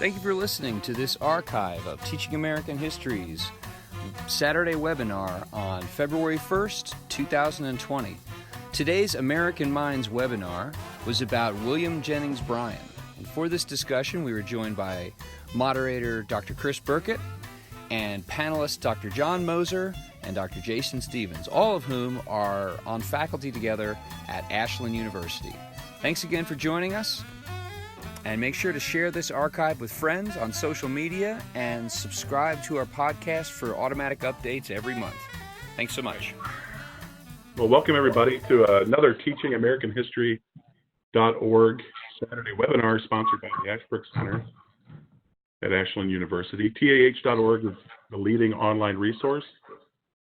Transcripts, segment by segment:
Thank you for listening to this archive of Teaching American History's Saturday webinar on February 1st, 2020. Today's American Minds webinar was about William Jennings Bryan. And for this discussion, we were joined by moderator Dr. Chris Burkett and panelists Dr. John Moser and Dr. Jason Stevens, all of whom are on faculty together at Ashland University. Thanks again for joining us. And make sure to share this archive with friends on social media and subscribe to our podcast for automatic updates every month. Thanks so much. Well, welcome everybody to another teachingamericanhistory.org Saturday webinar sponsored by the Ashbrook Center at Ashland University. TAH.org is the leading online resource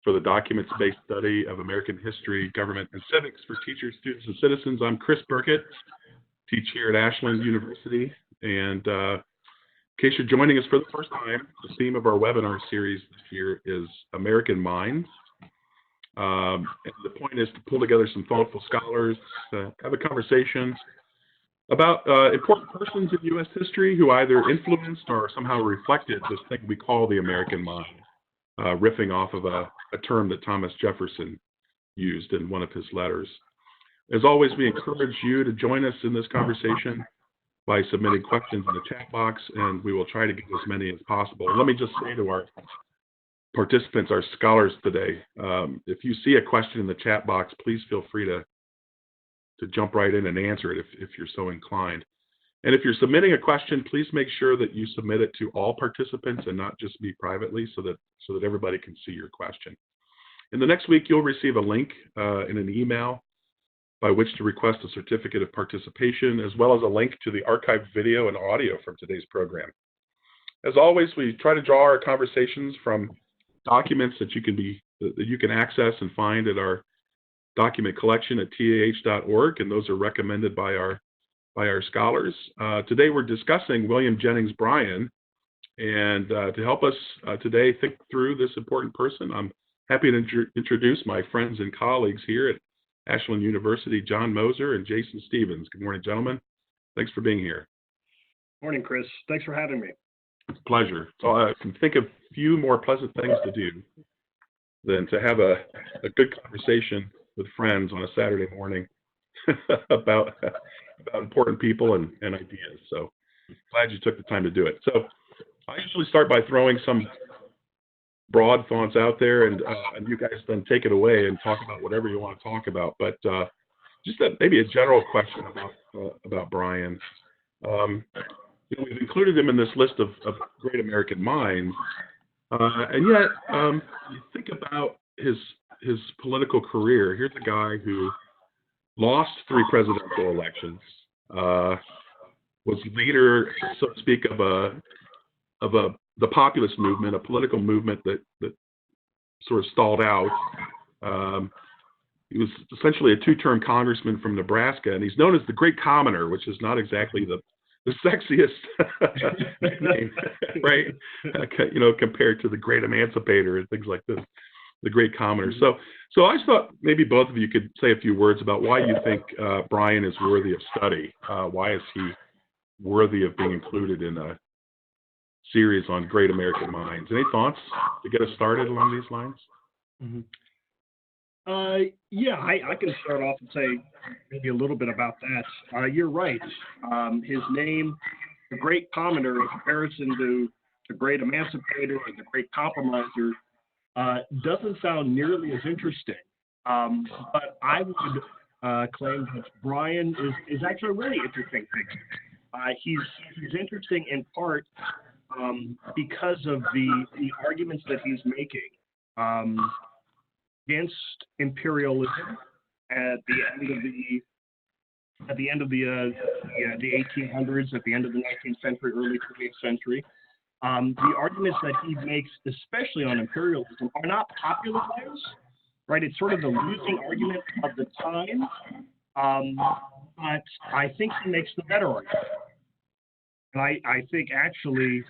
for the documents-based study of American history, government, and civics for teachers, students, and citizens. I'm Chris Burkett. Teach here at Ashland University, and in case you're joining us for the first time, the theme of our webinar series this year is American Minds. And the point is to pull together some thoughtful scholars, have a conversation about important persons in U.S. history who either influenced or somehow reflected this thing we call the American mind, riffing off of a term that Thomas Jefferson used in one of his letters. As always, we encourage you to join us in this conversation by submitting questions in the chat box, and we will try to get as many as possible. Let me just say to our participants, our scholars today, if you see a question in the chat box, please feel free to jump right in and answer it if you're so inclined. And if you're submitting a question, please make sure that you submit it to all participants and not just me privately so that everybody can see your question. In the next week, you'll receive a link in an email by which to request a certificate of participation, as well as a link to the archived video and audio from today's program. As always, we try to draw our conversations from documents that you can access and find at our document collection at TAH.org, and those are recommended by our scholars. Today we're discussing William Jennings Bryan, and to help us today think through this important person, I'm happy to introduce my friends and colleagues here at Ashland University, John Moser and Jason Stevens. Good morning, gentlemen. Thanks for being here. Morning, Chris. Thanks for having me. It's a pleasure. So I can think of few more pleasant things to do than to have a good conversation with friends on a Saturday morning about important people and ideas. So glad you took the time to do it. So I usually start by throwing some broad thoughts out there, and you guys then take it away and talk about whatever you want to talk about. But just maybe a general question about Bryan. We've included him in this list of great American minds, and yet you think about his political career. Here's a guy who lost 3 presidential elections, was leader, so to speak, of the populist movement, a political movement that sort of stalled out. He was essentially a 2-term congressman from Nebraska, and he's known as the Great Commoner, which is not exactly the sexiest nickname, right? Compared to the Great Emancipator and things like this, the Great Commoner. So I just thought maybe both of you could say a few words about why you think Bryan is worthy of study. Why is he worthy of being included in a series on great American minds? Any thoughts to get us started along these lines? Mm-hmm. Yeah, I can start off and say maybe a little bit about that. You're right. His name, the Great Commoner, in comparison to the Great Emancipator or the Great Compromiser, doesn't sound nearly as interesting. But I would claim that Bryan is actually a really interesting figure. He's interesting in part because of the arguments that he's making against imperialism at the end of the 1800s, at the end of the 19th century, early 20th century. The arguments that he makes, especially on imperialism, are not popular ones, right? It's sort of the losing argument of the time, but I think he makes the better argument. And I think actually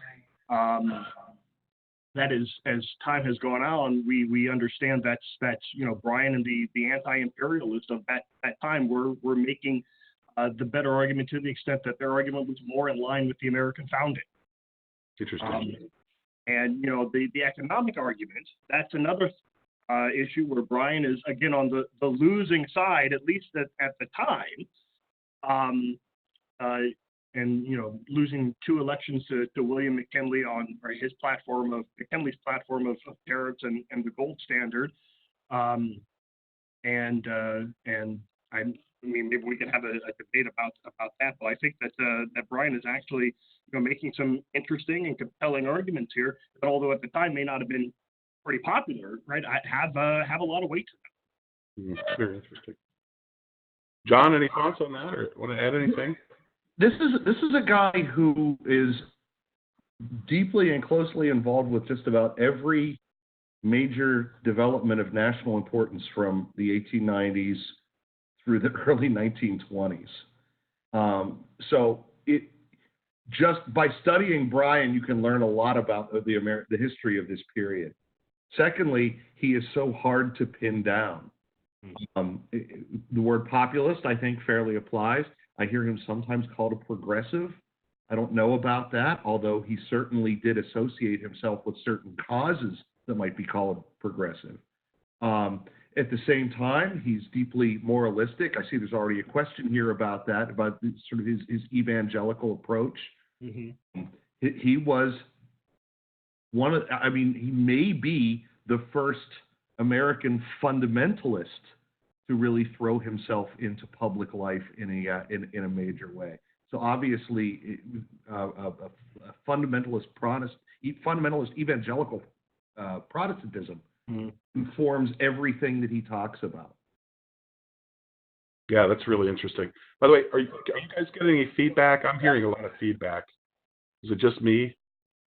that is, as time has gone on, we understand that's Bryan and the anti-imperialists of that time were making the better argument to the extent that their argument was more in line with the American founding. Interesting. And the economic argument, that's another issue where Bryan is again on the losing side, at least at the time, and losing 2 elections to William McKinley on McKinley's platform of tariffs and the gold standard, and I mean maybe we can have a debate about that, but I think that Bryan is actually making some interesting and compelling arguments here that, although at the time may not have been pretty popular, right, have a lot of weight to them. Very interesting. John, any thoughts on that, or want to add anything? This is a guy who is deeply and closely involved with just about every major development of national importance from the 1890s through the early 1920s. So just by studying Bryan, you can learn a lot about the history of this period. Secondly, he is so hard to pin down. The word populist, I think, fairly applies. I hear him sometimes called a progressive. I don't know about that, although he certainly did associate himself with certain causes that might be called progressive. At the same time, he's deeply moralistic. I see there's already a question here about that, about sort of his evangelical approach. Mm-hmm. He was he may be the first American fundamentalist to really throw himself into public life in a major way. So obviously, a fundamentalist evangelical Protestantism informs everything that he talks about. Yeah, that's really interesting. By the way, are you guys getting any feedback? I'm hearing a lot of feedback. Is it just me?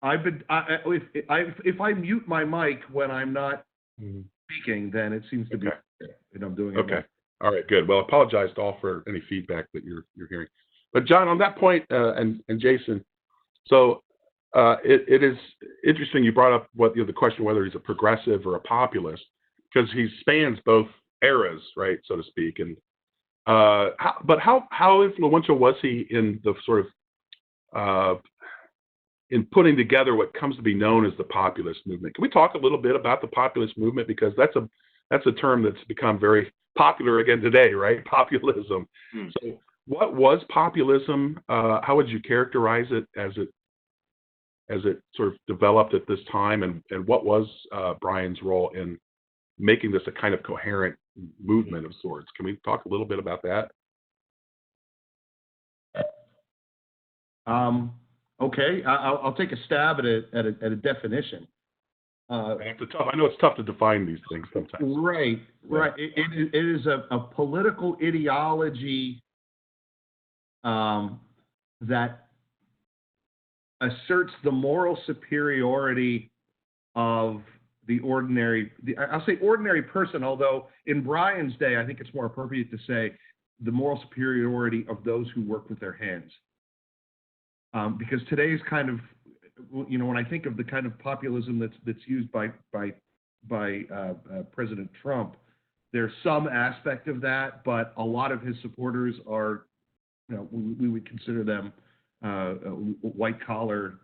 If I mute my mic when I'm not speaking, then it seems to be. And I'm doing it. Okay. All right. Good. Well, I apologize to all for any feedback that you're hearing. But John, on that point, and Jason, so it is interesting you brought up the question whether he's a progressive or a populist, because he spans both eras, right, so to speak. And how influential was he in the sort of in putting together what comes to be known as the populist movement? Can we talk a little bit about the populist movement, because that's a term that's become very popular again today, right? Populism. So what was populism? How would you characterize it as it sort of developed at this time? And what was Bryan's role in making this a kind of coherent movement of sorts? Can we talk a little bit about that? Okay, I'll take a stab at a definition. I know it's tough to define these things sometimes. Right. It is a political ideology that asserts the moral superiority of the ordinary person, although in Bryan's day, I think it's more appropriate to say the moral superiority of those who work with their hands. Because today's kind of, when I think of the kind of populism that's used by President Trump, there's some aspect of that, but a lot of his supporters are, we would consider them white collar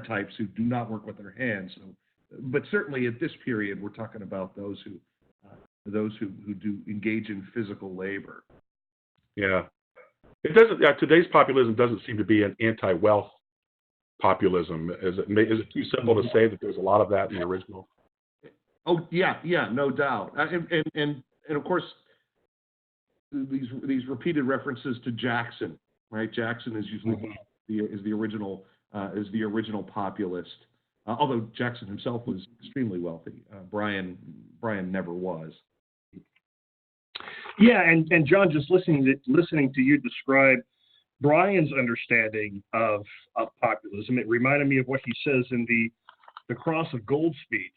types who do not work with their hands. So, but certainly at this period, we're talking about those who do engage in physical labor. Yeah, it doesn't. Today's populism doesn't seem to be an anti-wealth populism. Is it too simple to say that there's a lot of that in the original? Oh yeah, no doubt. And of course, these repeated references to Jackson, right? Jackson is usually the original populist. Although Jackson himself was extremely wealthy, Bryan never was. Yeah, and John, just listening to you describe Bryan's understanding of populism, it reminded me of what he says in the Cross of Gold speech,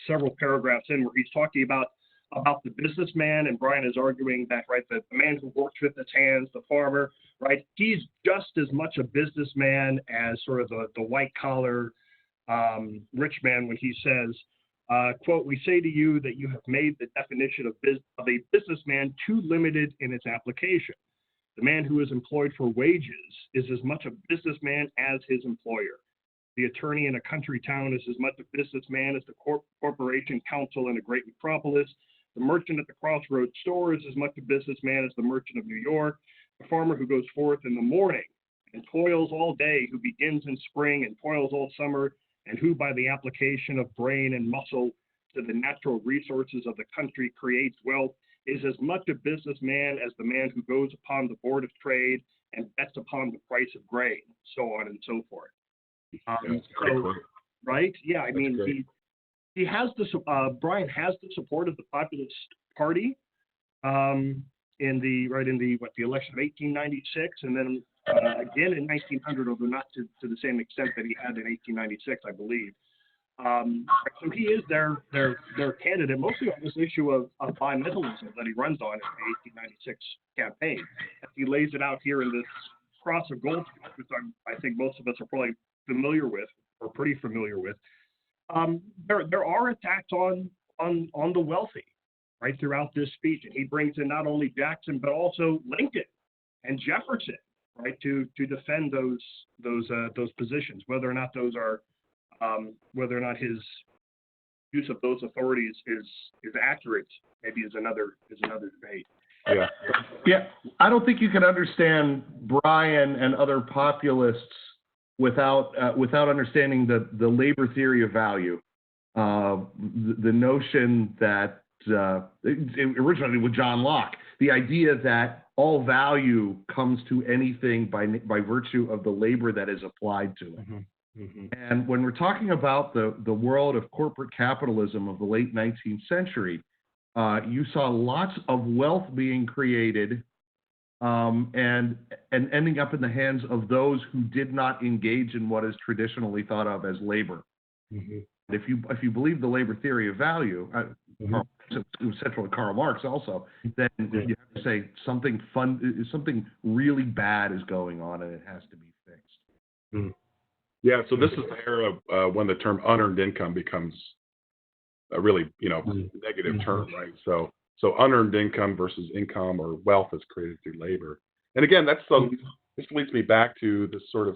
several paragraphs in, where he's talking about the businessman, and Bryan is arguing that, right, the man who works with his hands, the farmer, right, he's just as much a businessman as sort of the white collar rich man, when he says, quote, "We say to you that you have made the definition of a businessman too limited in its application. The man who is employed for wages is as much a businessman as his employer. The attorney in a country town is as much a businessman as the corporation counsel in a great metropolis. The merchant at the crossroads store is as much a businessman as the merchant of New York. The farmer who goes forth in the morning and toils all day, who begins in spring and toils all summer, and who by the application of brain and muscle to the natural resources of the country creates wealth, is as much a businessman as the man who goes upon the board of trade and bets upon the price of grain, so on and so forth. Right? Yeah, I mean, he has the Bryan has the support of the Populist Party in the election of 1896, and then again in 1900, although not to the same extent that he had in 1896, I believe. So he is their candidate, mostly on this issue of bimetallism that he runs on in the 1896 campaign. He lays it out here in this cross of gold, which I think most of us are probably familiar with, or pretty familiar with. There are attacks on the wealthy, right, throughout this speech, and he brings in not only Jackson but also Lincoln and Jefferson, right, to defend those positions, whether or not those are whether or not his use of those authorities is accurate, maybe is another debate. Yeah. I don't think you can understand Bryan and other populists without understanding the labor theory of value. The notion that originally with John Locke, the idea that all value comes to anything by virtue of the labor that is applied to it. Mm-hmm. Mm-hmm. And when we're talking about the world of corporate capitalism of the late 19th century, you saw lots of wealth being created and ending up in the hands of those who did not engage in what is traditionally thought of as labor. Mm-hmm. If you believe the labor theory of value, mm-hmm. It was central to Karl Marx also, then you have to say something really bad is going on and it has to be fixed. Mm-hmm. Yeah, so this is the era when the term unearned income becomes a really, negative term, right? So unearned income versus income or wealth is created through labor. And again, this leads me back to this sort of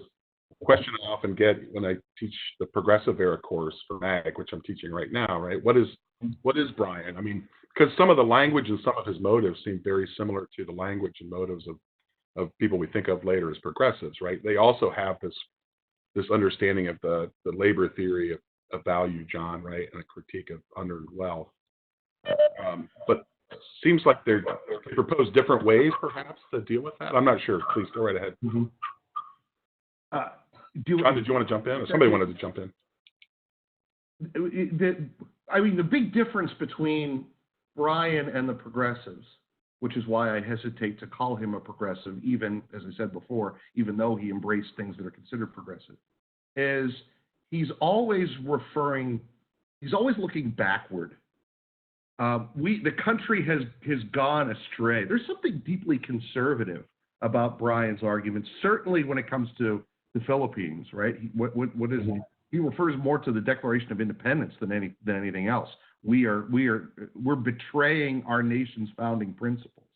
question I often get when I teach the progressive era course for MAG, which I'm teaching right now, right? What is Bryan? I mean, because some of the language and some of his motives seem very similar to the language and motives of people we think of later as progressives, right? They also have this understanding of the labor theory of value, John, right, and a critique of unearned wealth. But it seems like they propose different ways, perhaps, to deal with that. I'm not sure. Please go right ahead. Mm-hmm. John, did you want to jump in? Or somebody wanted to jump in. The big difference between Bryan and the progressives, which is why I hesitate to call him a progressive, even, as I said before, even though he embraced things that are considered progressive, is he's always looking backward. The country has gone astray. There's something deeply conservative about Bryan's arguments, certainly when it comes to the Philippines, right? What is it? He refers more to the Declaration of Independence than anything else. We're betraying our nation's founding principles.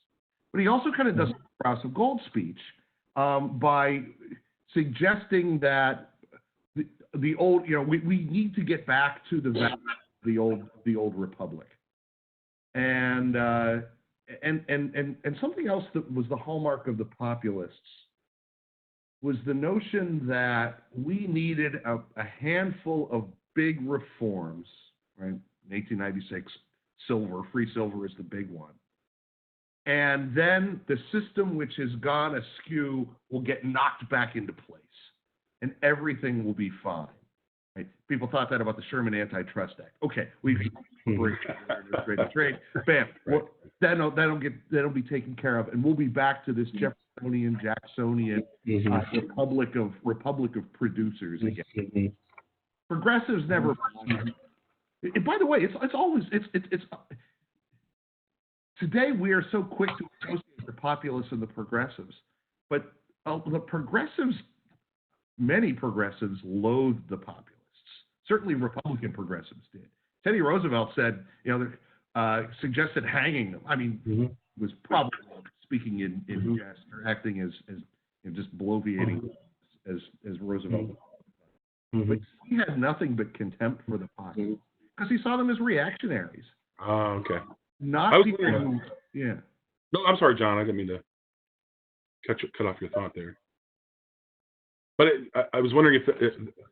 But he also kind of does a cross of gold speech by suggesting that the old, we need to get back to the value of the old republic, and something else that was the hallmark of the populists was the notion that we needed a handful of big reforms, right? In 1896, free silver is the big one. And then the system which has gone askew will get knocked back into place and everything will be fine. Right? People thought that about the Sherman Antitrust Act. Okay, we've trade. Bam. Well, that'll be taken care of, and we'll be back to this Jeffersonian, Jacksonian republic of producers again. Mm-hmm. Progressives never. And by the way, it's today we are so quick to associate the populists and the progressives, but the progressives, many progressives loathed the populists. Certainly Republican progressives did. Teddy Roosevelt said, suggested hanging them. I mean, it was probably speaking in jest or acting as just bloviating as Roosevelt. But he had nothing but contempt for the Populists because he saw them as reactionaries. Oh, okay. Not people who, yeah. No, I'm sorry, John. I didn't mean to cut off your thought there. But I was wondering if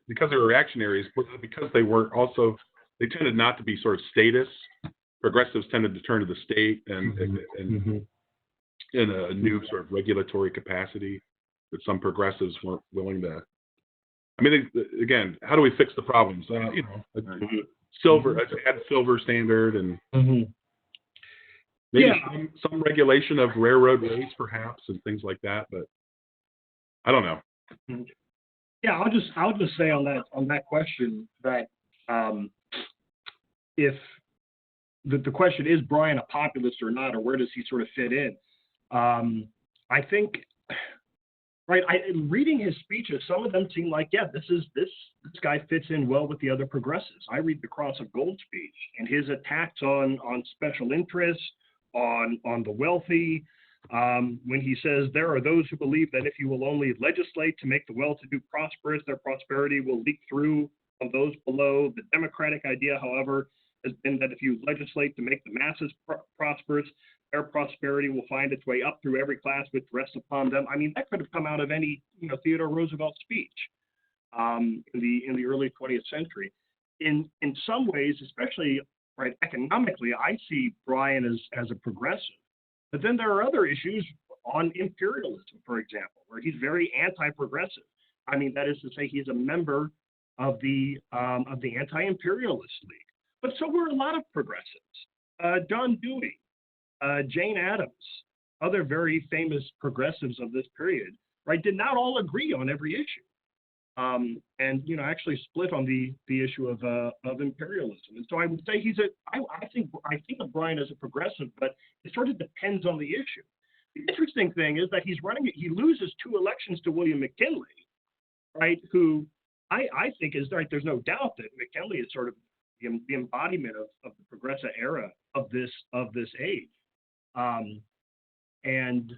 because they were reactionaries, because they weren't also, they tended not to be sort of statists. Progressives tended to turn to the state and in a new sort of regulatory capacity that some progressives weren't willing to. I mean, again, how do we fix the problems? Silver, add silver standard and maybe some regulation of railroad rates, perhaps, and things like that. But I don't know. Yeah, I'll just say on that question that if the question is Bryan a populist or not, or where does he sort of fit in? I think, right, reading his speeches, some of them seem like, yeah, this guy fits in well with the other progressives. I read the Cross of Gold speech and his attacks on special interests, on the wealthy, when he says there are those who believe that if you will only legislate to make the well-to-do prosperous, their prosperity will leak through on those below. The democratic idea, however, has been that if you legislate to make the masses prosperous, their prosperity will find its way up through every class which rests upon them. I mean, that could have come out of any Theodore Roosevelt speech in the early 20th century. In some ways, especially right economically, I see Bryan as a progressive. But then there are other issues on imperialism, for example, where he's very anti-progressive. I mean, that is to say, he's a member of the Anti-imperialist League. But so were a lot of progressives. John Dewey, Jane Addams, other very famous progressives of this period, right, did not all agree on every issue, and actually split on the issue of imperialism. And so I would say I think of Bryan as a progressive, but it sort of depends on the issue. The interesting thing is that he loses 2 elections to William McKinley, right? Who I think is right. There's no doubt that McKinley is sort of the embodiment of the progressive era of this age, and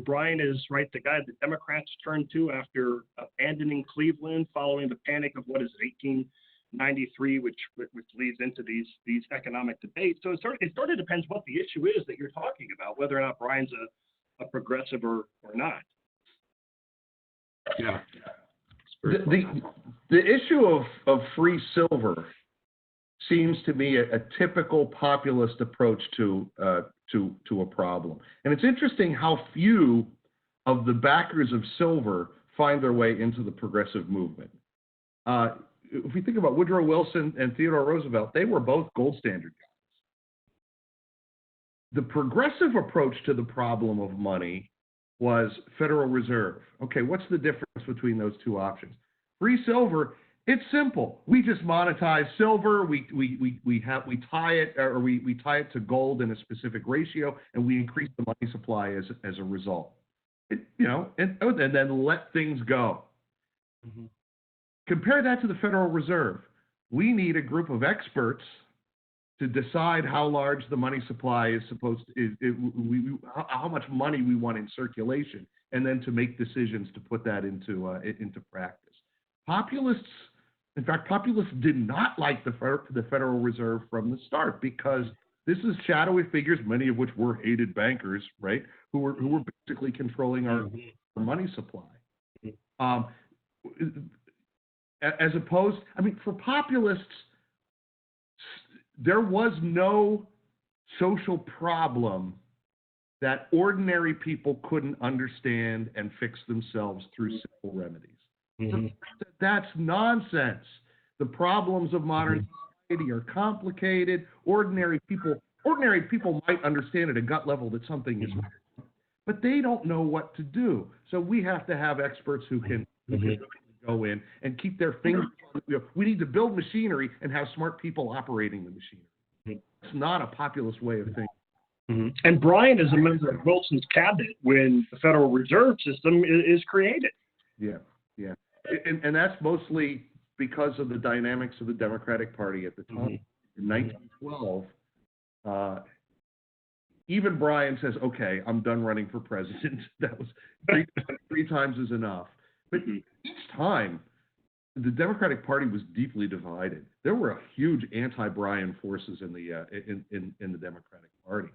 Bryan is right, the guy the Democrats turned to after abandoning Cleveland following the panic of 1893, which leads into these economic debates. So it sort of depends what the issue is that you're talking about, whether or not Bryan's a progressive or not. Yeah. The issue of free silver seems to me a typical populist approach to a problem. And it's interesting how few of the backers of silver find their way into the progressive movement. If we think about Woodrow Wilson and Theodore Roosevelt, they were both gold standard guys. The progressive approach to the problem of money was Federal Reserve. Okay, what's the difference between those 2 options? Free silver, it's simple. We just monetize silver. We tie it, or we tie it to gold in a specific ratio, and we increase the money supply as a result. And then let things go. Mm-hmm. Compare that to the Federal Reserve. We need a group of experts to decide how large the money supply is how much money we want in circulation, and then to make decisions to put that into practice. Populists did not like the Federal Reserve from the start, because this is shadowy figures, many of which were hated bankers, right, who were basically controlling our money supply. As opposed, I mean, for populists, there was no social problem that ordinary people couldn't understand and fix themselves through simple remedies. Mm-hmm. That's nonsense. The problems of modern society are complicated. Ordinary people might understand at a gut level that something is wrong, but they don't know what to do. So we have to have experts who can go in and keep their fingers on the wheel. We need to build machinery and have smart people operating the machinery. It's not a populist way of thinking. Mm-hmm. And Bryan is a member of Wilson's cabinet when the Federal Reserve System is created. Yeah. And that's mostly because of the dynamics of the Democratic Party at the time. In 1912, even Bryan says, okay, I'm done running for president. That was three times is enough. But each time, the Democratic Party was deeply divided. There were huge anti-Bryan forces in the in the Democratic Party,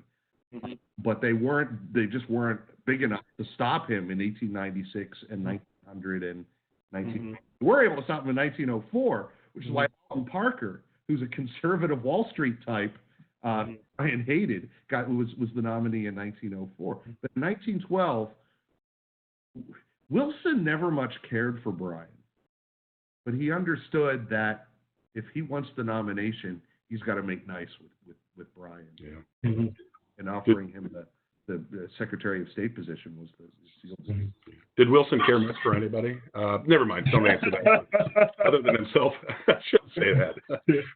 but they just weren't big enough to stop him in 1896 and 1900 and 19. We were able to stop him in 1904, which is why Alton Parker, who's a conservative Wall Street type, Bryan hated, was the nominee in 1904. But in 1912, Wilson never much cared for Bryan, but he understood that if he wants the nomination, he's got to make nice with Bryan. Yeah. And offering him the Secretary of State position was the seal. Did Wilson care much for anybody? Never mind. Don't answer that. Other than himself, I shouldn't say that.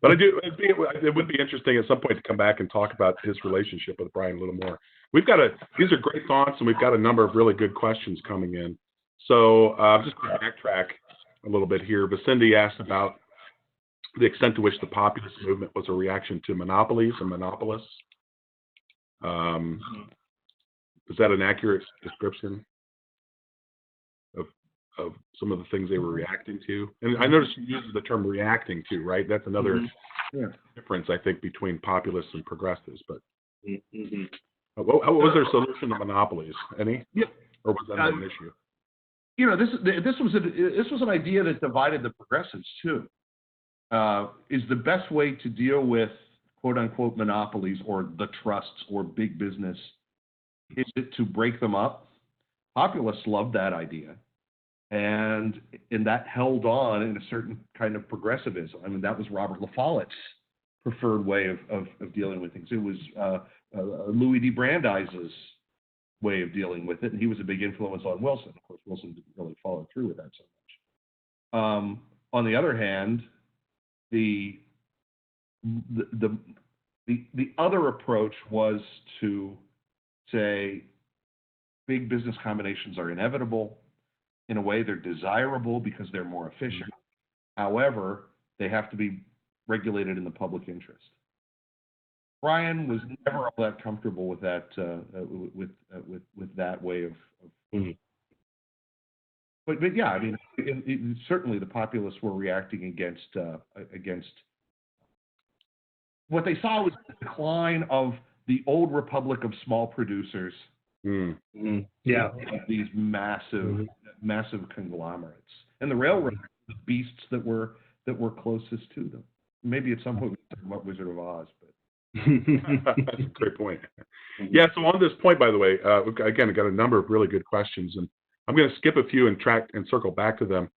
But I do. It would be interesting at some point to come back and talk about his relationship with Bryan a little more. These are great thoughts, and we've got a number of really good questions coming in. So I'm just going to backtrack a little bit here. Vicindi asked about the extent to which the populist movement was a reaction to monopolies and monopolists. Is that an accurate description of some of the things they were reacting to? And I noticed you used the term reacting to, right? That's another difference, I think, between populists and progressives. But what was their solution to monopolies? Any? Yeah. Or was that not an issue? This was an idea that divided the progressives too. Is the best way to deal with quote unquote monopolies or the trusts or big business, is it to break them up? Populists loved that idea, and that held on in a certain kind of progressivism. I mean, that was Robert La Follette's preferred way of dealing with things. It was Louis D. Brandeis's way of dealing with it, and he was a big influence on Wilson. Of course, Wilson didn't really follow through with that so much. On the other hand, the other approach was to say big business combinations are inevitable. In a way, they're desirable because they're more efficient. However, they have to be regulated in the public interest. Bryan was never all that comfortable with that with that way of but yeah, I mean, certainly the populists were reacting against what they saw was the decline of the old republic of small producers. Yeah, these massive conglomerates, and the railroads, the beasts that were closest to them. Maybe at some point we talk about Wizard of Oz, but that's a great point. Yeah. So on this point, by the way, again, I got a number of really good questions, and I'm going to skip a few and circle back to them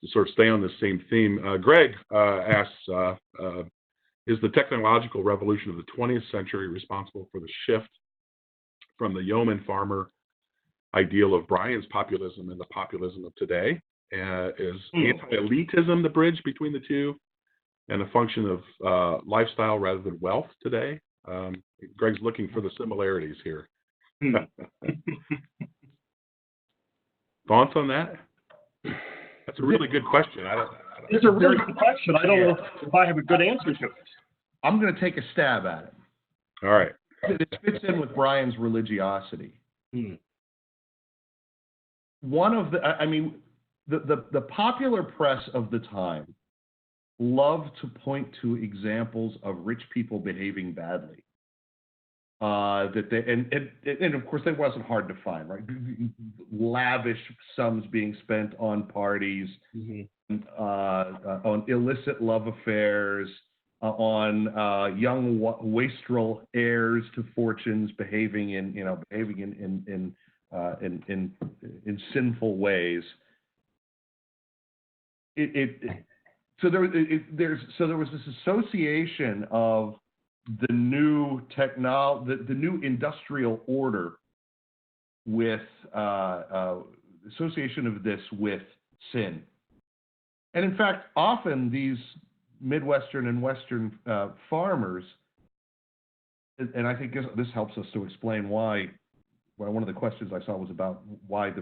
to sort of stay on the same theme. Greg asks, is the technological revolution of the 20th century responsible for the shift from the yeoman farmer ideal of Bryan's populism and the populism of today? Is anti-elitism the bridge between the two and a function of lifestyle rather than wealth today? Greg's looking for the similarities here. Thoughts on that? That's a really good question. It's a really good question. I don't know if I have a good answer to it. I'm going to take a stab at it. All right. It fits in with Bryan's religiosity. One of the popular press of the time loved to point to examples of rich people behaving badly. And of course that wasn't hard to find, right? Lavish sums being spent on parties, on illicit love affairs, on young wastrel heirs to fortunes behaving in sinful ways. So there was this association of the new the new industrial order with association of this with sin, and in fact, often these Midwestern and Western farmers, and I think this helps us to explain why. Well, one of the questions I saw was about why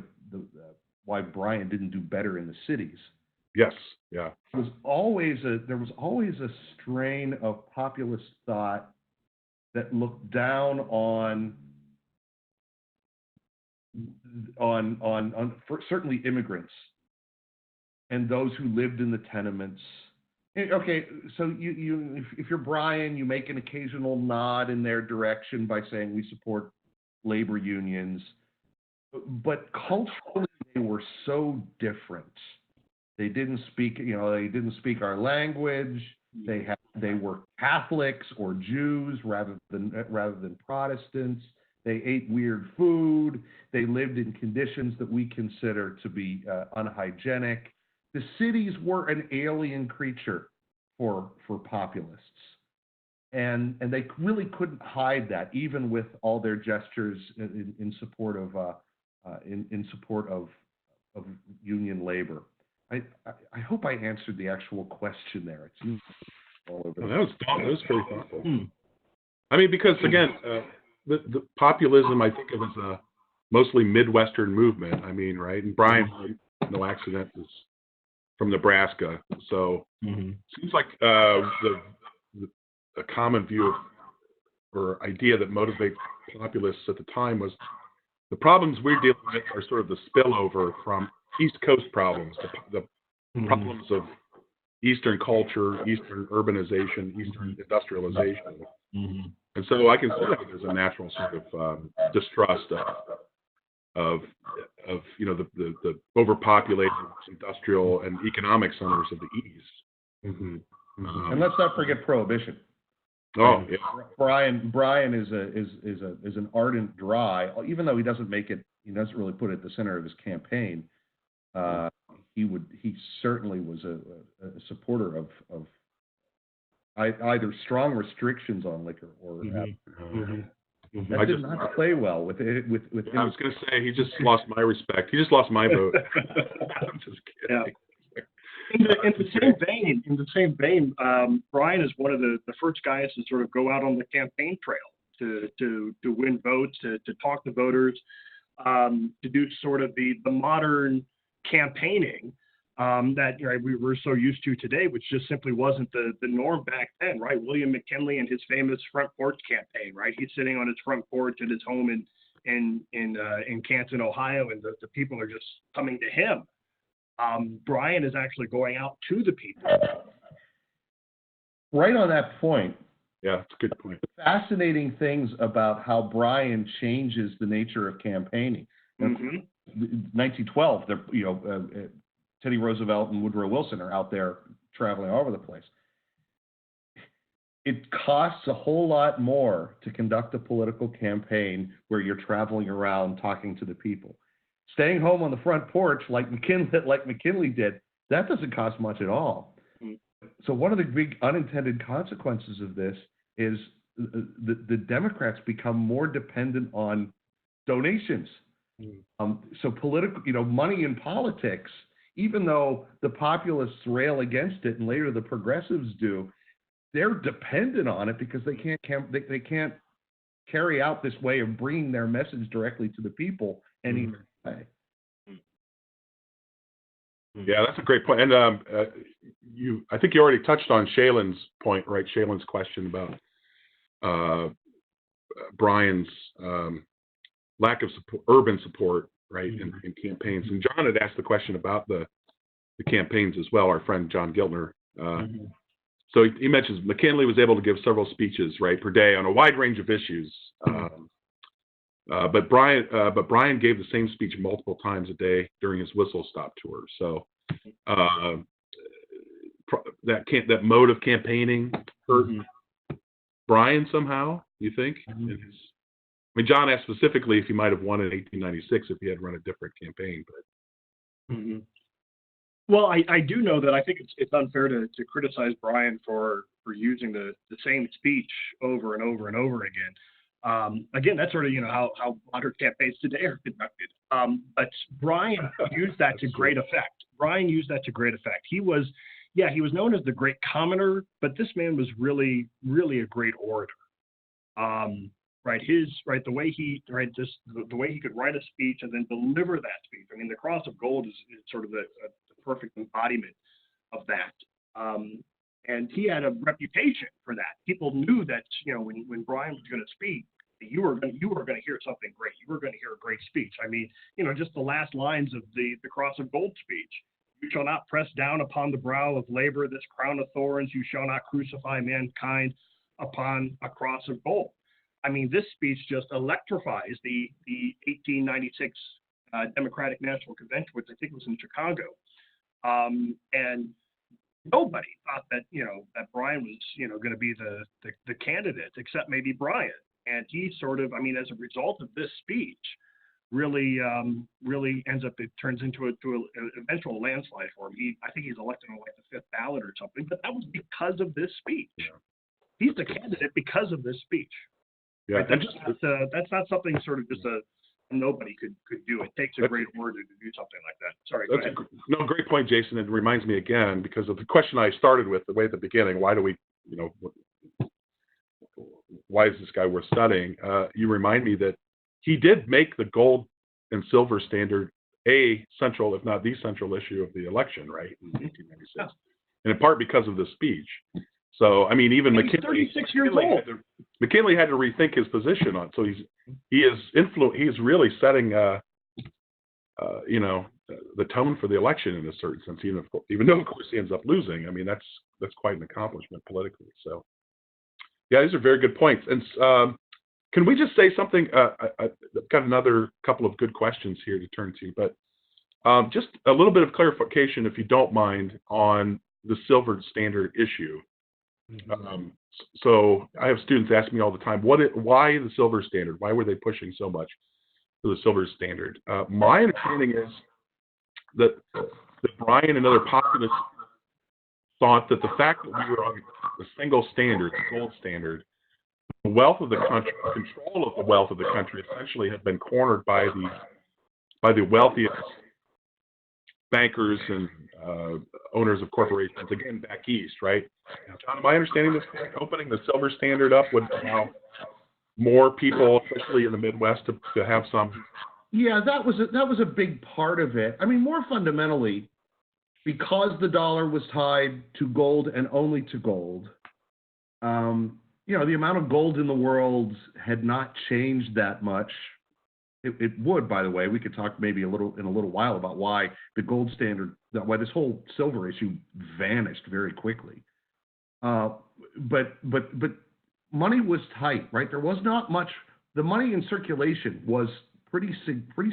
why Bryan didn't do better in the cities. Yes, yeah. There was always a strain of populist thought that looked down on for certainly immigrants and those who lived in the tenements. Okay, so if you're Bryan, you make an occasional nod in their direction by saying we support labor unions, but culturally they were so different. They didn't speak, they didn't speak our language. They were Catholics or Jews rather than Protestants. They ate weird food. They lived in conditions that we consider to be unhygienic. The cities were an alien creature for populists, and they really couldn't hide that, even with all their gestures in support of union labor. I hope I answered the actual question there. It's all over. That was pretty thoughtful. I mean, because again, the populism I think of as a mostly Midwestern movement. I mean, right? And Bryan, no accident, is from Nebraska, so seems like a common view or idea that motivates populists at the time was the problems we're dealing with are sort of the spillover from East Coast problems, the problems of Eastern culture, Eastern urbanization, Eastern industrialization. And so I can see that there's a natural sort of distrust of the overpopulated industrial and economic centers of the East. And let's not forget Prohibition. Oh, yeah. Bryan is an ardent dry, even though he doesn't really put it at the center of his campaign. He certainly was a supporter of either strong restrictions on liquor or that did not play well with it. I was going to say he just lost my respect. He just lost my vote. I'm just kidding. Yeah. In the same vein, Bryan is one of the first guys to sort of go out on the campaign trail to win votes, to talk to voters, to do sort of the modern campaigning that we were so used to today, which just simply wasn't the norm back then, right? William McKinley and his famous front porch campaign, right? He's sitting on his front porch at his home in Canton, Ohio, and the people are just coming to him. Bryan is actually going out to the people. Right on that point. Yeah, that's a good point. Fascinating things about how Bryan changes the nature of campaigning. 1912, Teddy Roosevelt and Woodrow Wilson are out there traveling all over the place. It costs a whole lot more to conduct a political campaign where you're traveling around talking to the people. Staying home on the front porch, like McKinley did, that doesn't cost much at all. So one of the big unintended consequences of this is the Democrats become more dependent on donations. So political, money in politics, even though the populists rail against it and later the progressives do, they're dependent on it because they can't carry out this way of bringing their message directly to the people any way. Yeah, that's a great point. And I think you already touched on Shailen's point, right? Shailen's question about Bryan's lack of support, urban support, right, in campaigns. And John had asked the question about the campaigns as well. Our friend John Giltner. So he mentions McKinley was able to give several speeches, right, per day on a wide range of issues. But Bryan gave the same speech multiple times a day during his whistle stop tour. So that mode of campaigning hurt Bryan somehow. You think? I mean, John asked specifically if he might have won in 1896 if he had run a different campaign. But well, I do know that I think it's unfair to criticize Bryan for using the same speech over and over and over again. Again, that's sort of how modern campaigns today are conducted. But Bryan used that to great effect. He was known as the great commoner, but this man was really, really a great orator. The way he could write a speech and then deliver that speech. I mean, the Cross of Gold is sort of the perfect embodiment of that. And he had a reputation for that. People knew that when Bryan was going to speak, you were going to hear something great. You were going to hear a great speech. I mean, just the last lines of the Cross of Gold speech. You shall not press down upon the brow of labor this crown of thorns. You shall not crucify mankind upon a cross of gold. I mean, this speech just electrifies the 1896 Democratic National Convention, which I think was in Chicago. And nobody thought that, that Bryan was, going to be the candidate, except maybe Bryan. And he sort of, I mean, as a result of this speech, really ends up, it turns into an eventual landslide for him. I think he's elected on like the fifth ballot or something, but that was because of this speech. Yeah. He's the candidate because of this speech. Yeah, right? That's not something sort of just a nobody could do. It takes a great order to do something like that. Sorry. Go ahead. Great point, Jason. It reminds me again because of the question I started with, the way at the beginning. Why do we, why is this guy worth studying? You remind me that he did make the gold and silver standard a central, if not the central issue of the election, right, in 1896, yeah. And in part because of the speech. So, I mean, even McKinley, 36 years old. McKinley had to rethink his position on. So he is really setting, the tone for the election in a certain sense. Even though, of course, he ends up losing. I mean, that's quite an accomplishment politically. So, yeah, these are very good points. And can we just say something? I've got another couple of good questions here to turn to, but just a little bit of clarification, if you don't mind, on the silver standard issue. So I have students ask me all the time, why the silver standard? Why were they pushing so much for the silver standard? My understanding is that Bryan and other populists thought that the fact that we were on the single standard, the gold standard, the wealth of the country, control of the wealth of the country essentially had been cornered by the wealthiest bankers and owners of corporations, again, back east, right? John, am I understanding this correct? Opening the silver standard up would allow more people, especially in the Midwest, to have some. Yeah, that was a big part of it. I mean, more fundamentally, because the dollar was tied to gold and only to gold, the amount of gold in the world had not changed that much. It would, by the way. We could talk maybe in a little while about why the gold standard, why this whole silver issue vanished very quickly. But money was tight, right? There was not much. The money in circulation was pretty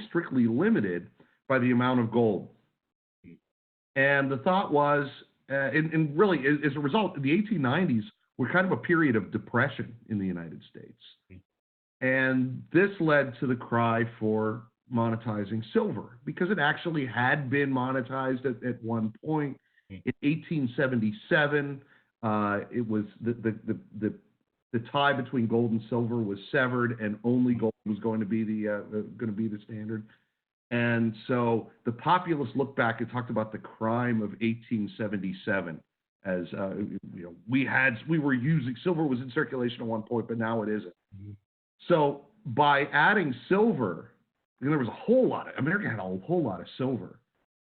strictly limited by the amount of gold. And the thought was, and really, as a result, the 1890s were kind of a period of depression in the United States. And this led to the cry for monetizing silver, because it actually had been monetized at one point. In 1877, it was the tie between gold and silver was severed, and only gold was going to be the standard. And so the populists looked back and talked about the crime of 1877 as we were using silver was in circulation at one point, but now it isn't. Mm-hmm. So by adding silver, there was America had a whole lot of silver,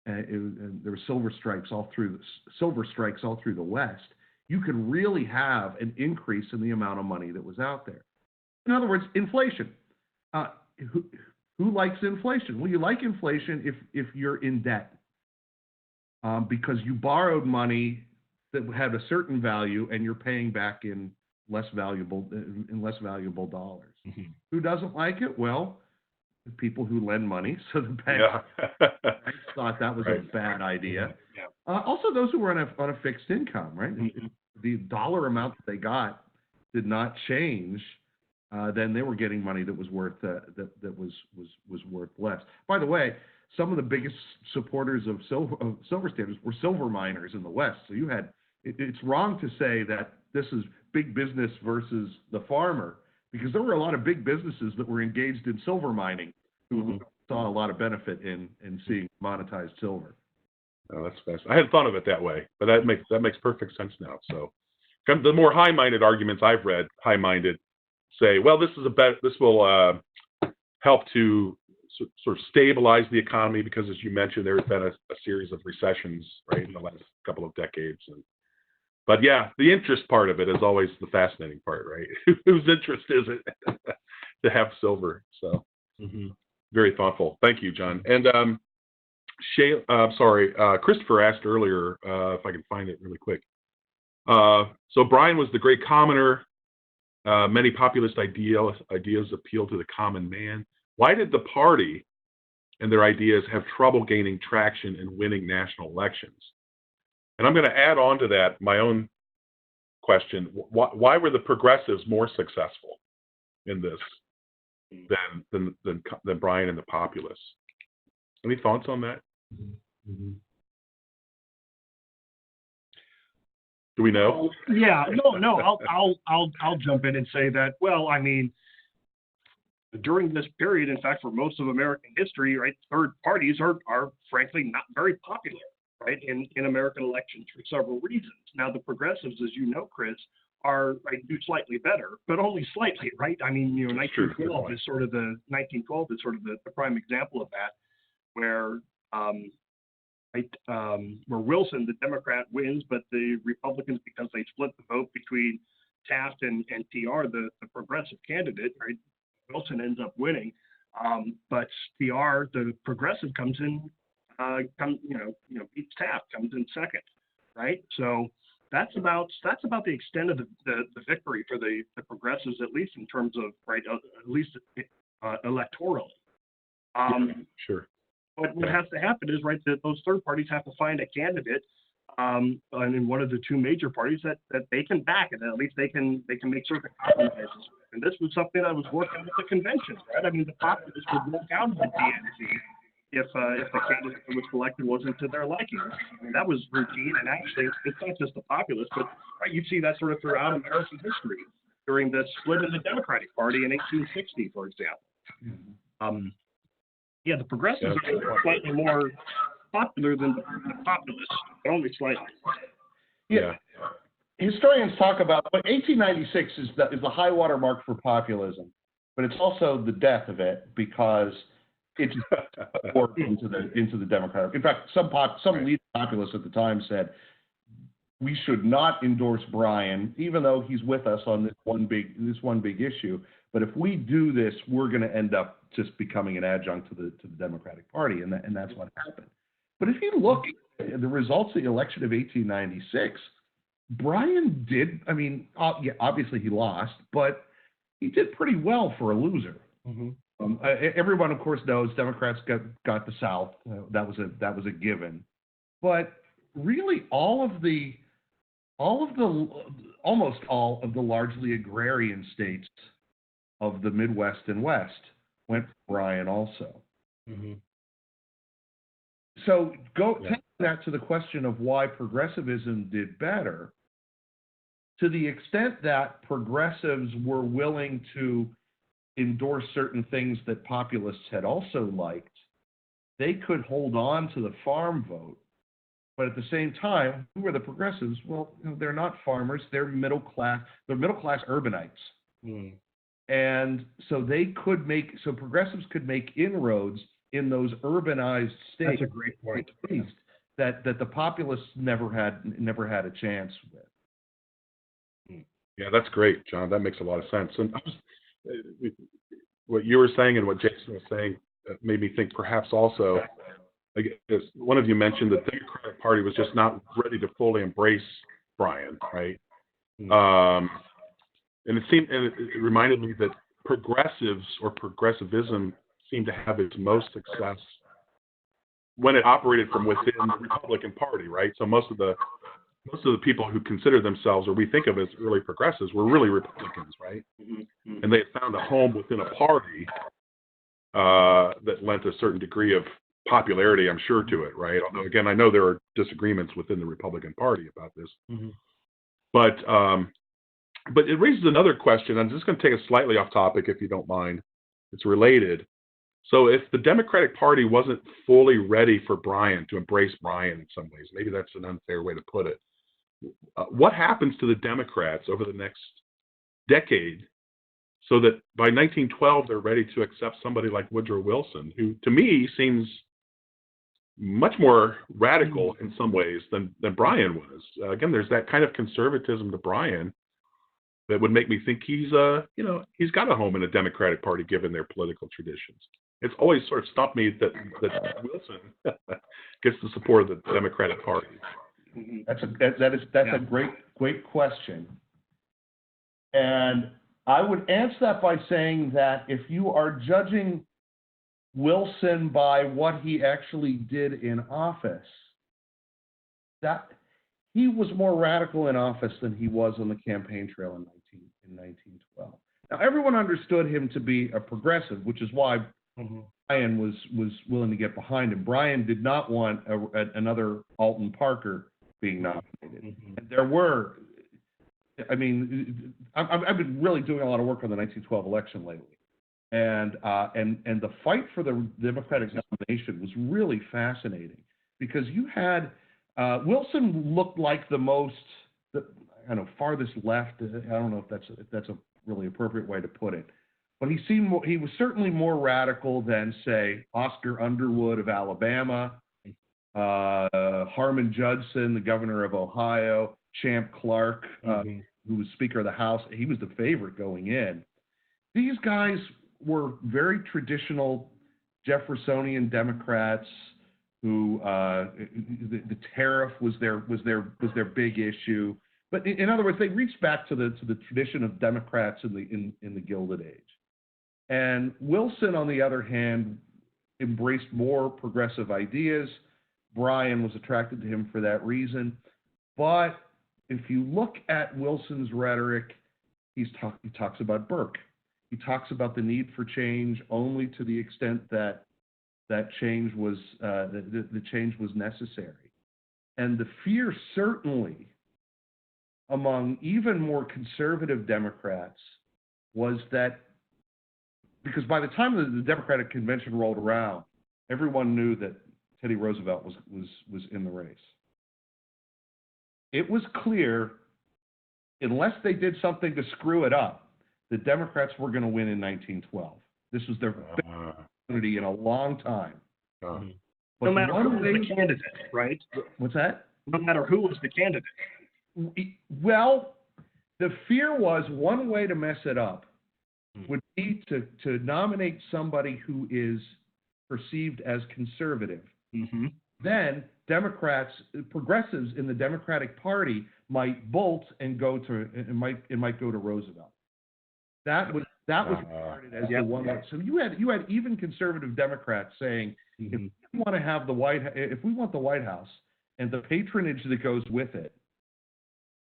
and there were silver strikes all through the West. You could really have an increase in the amount of money that was out there. In other words, inflation. Who likes inflation? Well, you like inflation if you're in debt, because you borrowed money that had a certain value and you're paying back in less valuable dollars. Mm-hmm. Who doesn't like it? Well, the people who lend money. So the banks thought that was a bad idea. Yeah. Also, those who were on a fixed income, right? Mm-hmm. The dollar amount that they got did not change. Then they were getting money that was worth that was worth less. By the way, some of the biggest supporters of silver standards were silver miners in the West. So you had it's wrong to say that this is big business versus the farmer, because there were a lot of big businesses that were engaged in silver mining who saw a lot of benefit in seeing monetized silver. Oh, that's fascinating. I hadn't thought of it that way, but that makes perfect sense now. So the more high-minded arguments I've read, high-minded, say, well, this will help to sort of stabilize the economy, because, as you mentioned, there has been a series of recessions, right, in the last couple of decades. But yeah, the interest part of it is always the fascinating part, right? Whose interest is it? to have silver. So Mm-hmm. very thoughtful. Thank you, John. And Christopher asked earlier if I can find it really quick. So Bryan was the great commoner. Many populist ideas appeal to the common man. Why did the party and their ideas have trouble gaining traction and winning national elections? And I'm going to add on to that my own question. Why were the progressives more successful in this than Bryan and the populists? Any thoughts on that? Mm-hmm. Do we know? Yeah, no. I'll jump in and say that. Well, I mean, during this period, in fact, for most of American history, right, third parties are frankly not very popular, right, in American elections for several reasons. Now, the progressives, as you know, Chris, do slightly better, but only slightly, right? I mean, 1912 is sort of the prime example of that, where where Wilson, the Democrat, wins, but the Republicans, because they split the vote between Taft and TR, the progressive candidate, right? Wilson ends up winning, but TR, the progressive, comes in, beats Taft, comes in second, right? So that's about the extent of the victory for the progressives, at least in terms of at least electorally. Sure. But what has to happen is, right, that those third parties have to find a candidate, and in one of the two major parties that they can back, and at least they can make certain compromises with. And this was something that was working with the convention, right? I mean, the populists would walk out of the DNC if the candidate that was selected wasn't to their liking. I mean, that was routine, and actually, it's not just the populists, but right, you see that sort of throughout American history during the split in the Democratic Party in 1860, for example. Yeah, the progressives are slightly more popular than the populists, but only slightly. Yeah. Historians talk about, but 1896 is the high water mark for populism, but it's also the death of it because it's poured into the Democratic. In fact, some leading populists at the time said we should not endorse Bryan, even though he's with us on this one big issue. But if we do this, we're going to end up just becoming an adjunct to the Democratic Party, and that's what happened. But if you look at the results of the election of 1896, Bryan did. I mean, obviously he lost, but he did pretty well for a loser. Mm-hmm. Everyone, of course, knows Democrats got the South. That was a given. But really, almost all of the largely agrarian states of the Midwest and West went for Bryan also. Mm-hmm. So taking that to the question of why progressivism did better, to the extent that progressives were willing to endorse certain things that populists had also liked, they could hold on to the farm vote. But at the same time, who are the progressives? Well, they're not farmers; they're middle class. They're middle class urbanites. Mm. And so progressives could make inroads in those urbanized states. That's a great point. That the populists never had a chance with. Yeah, that's great, John. That makes a lot of sense. And what you were saying and what Jason was saying made me think perhaps also, as one of you mentioned, the Democratic Party was just not ready to fully embrace Bryan, right? And it reminded me that progressives or progressivism seemed to have its most success when it operated from within the Republican Party, right? So most of the people who consider themselves, or we think of as early progressives, were really Republicans, right? Mm-hmm. And they had found a home within a party that lent a certain degree of popularity, I'm sure, to it, right? Although, again, I know there are disagreements within the Republican Party about this. Mm-hmm. But it raises another question. I'm just going to take it slightly off topic, if you don't mind. It's related. So if the Democratic Party wasn't fully ready for Bryan, to embrace Bryan in some ways, maybe that's an unfair way to put it, what happens to the Democrats over the next decade so that by 1912 they're ready to accept somebody like Woodrow Wilson, who to me seems much more radical in some ways than Bryan was? Again, there's that kind of conservatism to Bryan that would make me think he's he's got a home in a Democratic Party given their political traditions. It's always sort of stumped me that Wilson gets the support of the Democratic Party. That's a great question. And I would answer that by saying that if you are judging Wilson by what he actually did in office, that he was more radical in office than he was on the campaign trail in 1912. Now, everyone understood him to be a progressive, which is why Bryan was willing to get behind him. Bryan did not want another Alton Parker being nominated. And there were, I mean, I've been really doing a lot of work on the 1912 election lately. And the fight for the Democratic nomination was really fascinating because you had Wilson looked like the most, farthest left. I don't know if that's a really appropriate way to put it, but he was certainly more radical than, say, Oscar Underwood of Alabama, Harmon Judson, the governor of Ohio, Champ Clark, who was Speaker of the House. He was the favorite going in. These guys were very traditional Jeffersonian Democrats who the tariff was their big issue. But in other words, they reached back to the tradition of Democrats in the Gilded Age. And Wilson, on the other hand, embraced more progressive ideas. Bryan was attracted to him for that reason. But if you look at Wilson's rhetoric, he talks about Burke. He talks about the need for change only to the extent that change was the change was necessary. And the fear certainly among even more conservative Democrats was that, because by the time the Democratic Convention rolled around, everyone knew that Teddy Roosevelt was in the race. It was clear, unless they did something to screw it up, the Democrats were going to win in 1912. This was their best opportunity in a long time. No matter who was the candidate, right? What's that? No matter who was the candidate. Well, the fear was one way to mess it up would be to nominate somebody who is perceived as conservative. Then Democrats, progressives in the Democratic Party might bolt and go to Roosevelt. That was regarded as the one. So you had even conservative Democrats saying, if we want to have if we want the White House and the patronage that goes with it,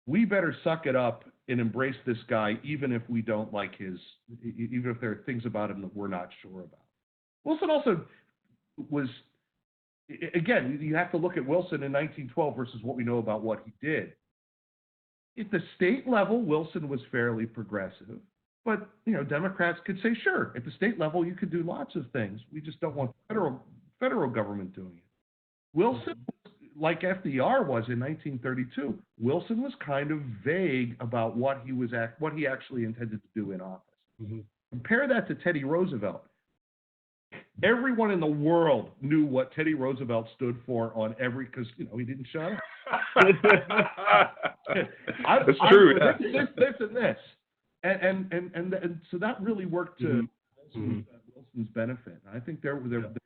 we better suck it up and embrace this guy, even if we don't like even if there are things about him that we're not sure about. Wilson also was, again, you have to look at Wilson in 1912 versus what we know about what he did. At the state level, Wilson was fairly progressive, but Democrats could say, sure, at the state level you could do lots of things. We just don't want federal government doing it. Wilson, like FDR was in 1932, Wilson was kind of vague about what he actually intended to do in office. Compare that to Teddy Roosevelt. Everyone in the world knew what Teddy Roosevelt stood for on because he didn't shut up. That's true. This and this, and so that really worked to Wilson's benefit. And I think there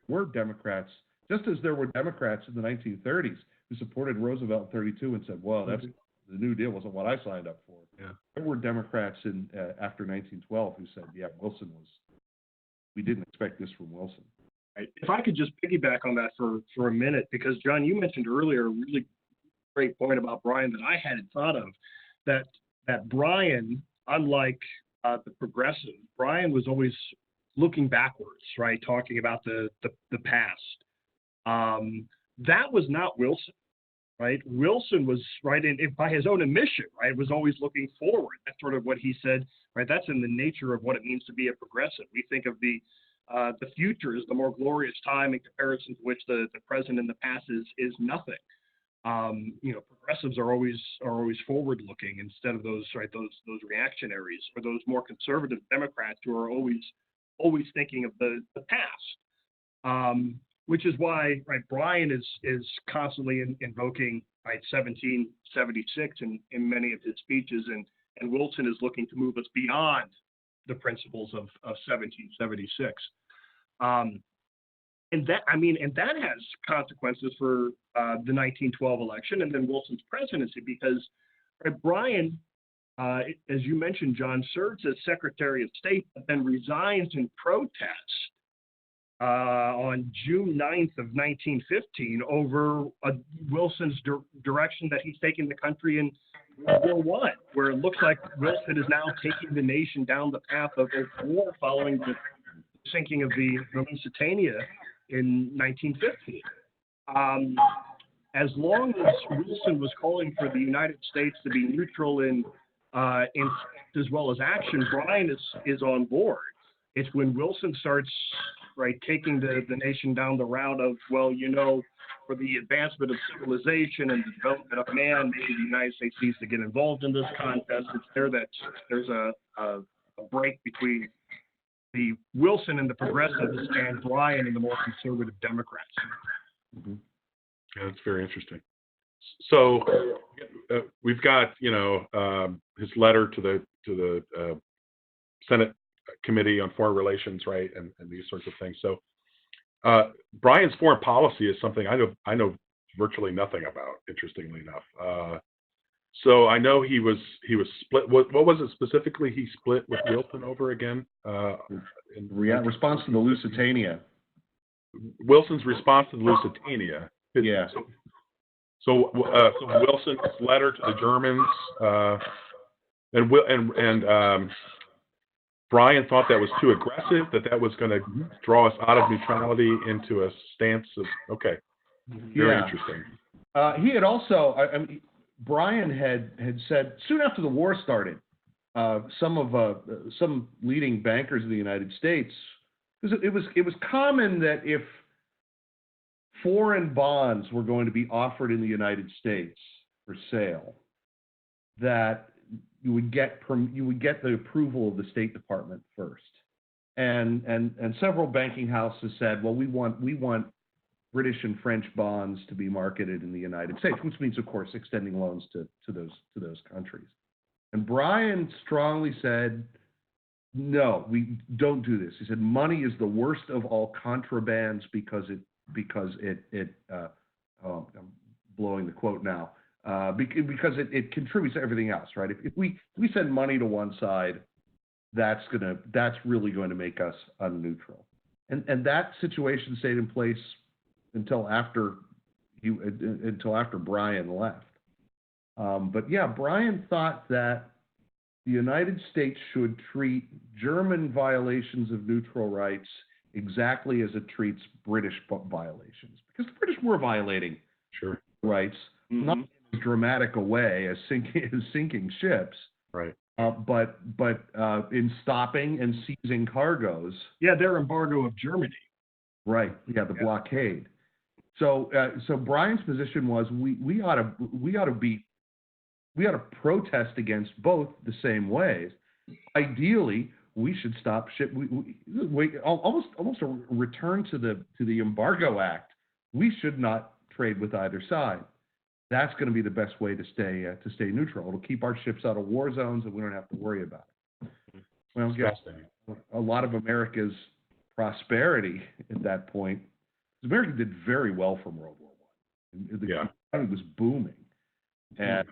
were Democrats, just as there were Democrats in the 1930s who supported Roosevelt in 32 and said, "Well, that's the New Deal wasn't what I signed up for." Yeah. There were Democrats after 1912 who said, "Yeah, Wilson was. We didn't expect this from Wilson." Right. If I could just piggyback on that for a minute, because John, you mentioned earlier a really great point about Bryan that I hadn't thought of, that Bryan, unlike the progressive, Bryan was always looking backwards, right, talking about the past. That was not Wilson, right? Wilson was, right, and by his own admission, right, was always looking forward. That's sort of what he said, right? That's in the nature of what it means to be a progressive. We think of the future as the more glorious time in comparison to which the present and the past is nothing. Progressives are always forward looking instead of those reactionaries or those more conservative Democrats who are always thinking of the past. Which is why, right, Bryan is constantly invoking, right, 1776 in many of his speeches, and Wilson is looking to move us beyond the principles of 1776. And that has consequences for the 1912 election and then Wilson's presidency, because Bryan, as you mentioned, John, serves as Secretary of State, but then resigns in protest on June 9th of 1915 over Wilson's direction that he's taking the country in World War I, where it looks like Wilson is now taking the nation down the path of war following the sinking of the Lusitania in 1915. As long as Wilson was calling for the United States to be neutral in as well as action, Bryan is on board. It's when Wilson starts taking the nation down the route of, well, for the advancement of civilization and the development of man, maybe the United States needs to get involved in this contest. It's there that there's a break between the Wilson and the progressives and Bryan and the more conservative Democrats. Mm-hmm. Yeah, that's very interesting. So we've got his letter to the Senate Committee on Foreign Relations, right, and these sorts of things. So Bryan's foreign policy is something I know virtually nothing about. Interestingly enough, so I know he was split. What was it specifically he split with Wilson over again? In response to the Lusitania. Wilson's response to the Lusitania. Yeah. So Wilson's letter to the Germans, and Bryan thought that was too aggressive, that was going to draw us out of neutrality into a stance of, okay, very interesting. He had also, Bryan had said, soon after the war started, some leading bankers of the United States, because it was common that if foreign bonds were going to be offered in the United States for sale, that you would get the approval of the State Department first, and several banking houses said, well, we want British and French bonds to be marketed in the United States, which means, of course, extending loans to those countries. And Bryan strongly said, no, we don't do this. He said money is the worst of all contrabands because it I'm blowing the quote now. Because it contributes to everything else, right? If we send money to one side, that's really going to make us unneutral, and that situation stayed in place until after Bryan left. But yeah, Bryan thought that the United States should treat German violations of neutral rights exactly as it treats British violations, because the British were violating rights, not in as dramatic a way as sinking ships, right? But in stopping and seizing cargoes. Yeah, their embargo of Germany. Right. Yeah, the blockade. So Bryan's position was we ought to protest against both the same ways. Ideally, we should stop ship. We almost a return to the Embargo Act. We should not trade with either side. That's going to be the best way to stay neutral. It'll keep our ships out of war zones, and we don't have to worry about it. Well, a lot of America's prosperity at that point. America did very well from World War I. The economy was booming, and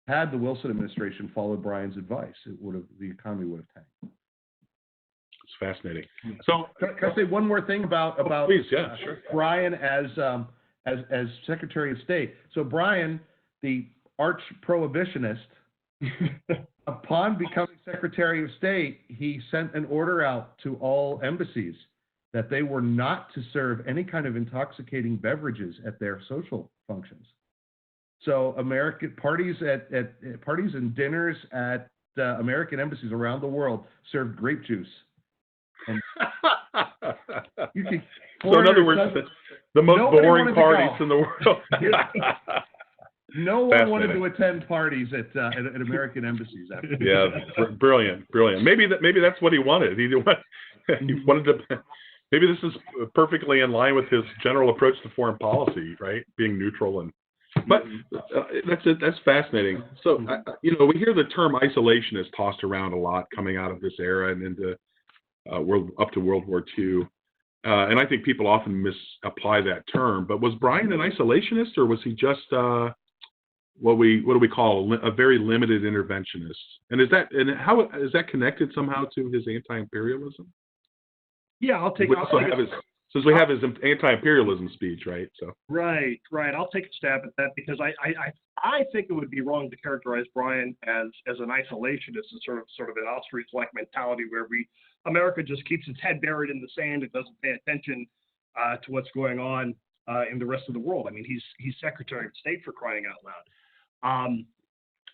had the Wilson administration followed Bryan's advice, the economy would have tanked. It's fascinating. So, can I say one more thing about please, yeah, sure. Bryan as Secretary of State? So Bryan, the arch prohibitionist, upon becoming Secretary of State, he sent an order out to all embassies that they were not to serve any kind of intoxicating beverages at their social functions. So American parties parties and dinners at American embassies around the world served grape juice. And so in other words, the most boring parties in the world. No one wanted to attend parties at American embassies. Brilliant. Maybe that's what he wanted. He wanted to. Maybe this is perfectly in line with his general approach to foreign policy, right? Being neutral and But that's fascinating. So, we hear the term isolationist tossed around a lot coming out of this era and into up to World War II. And I think people often misapply that term. But was Bryan an isolationist, or was he just what do we call a very limited interventionist? And how is that connected somehow to his anti-imperialism? Yeah, I'll take it. Since we have his anti-imperialism speech, right? So right. I'll take a stab at that because I think it would be wrong to characterize Bryan as an isolationist, a sort of an ostrich-like mentality where America just keeps its head buried in the sand and doesn't pay attention to what's going on in the rest of the world. I mean, he's Secretary of State, for crying out loud.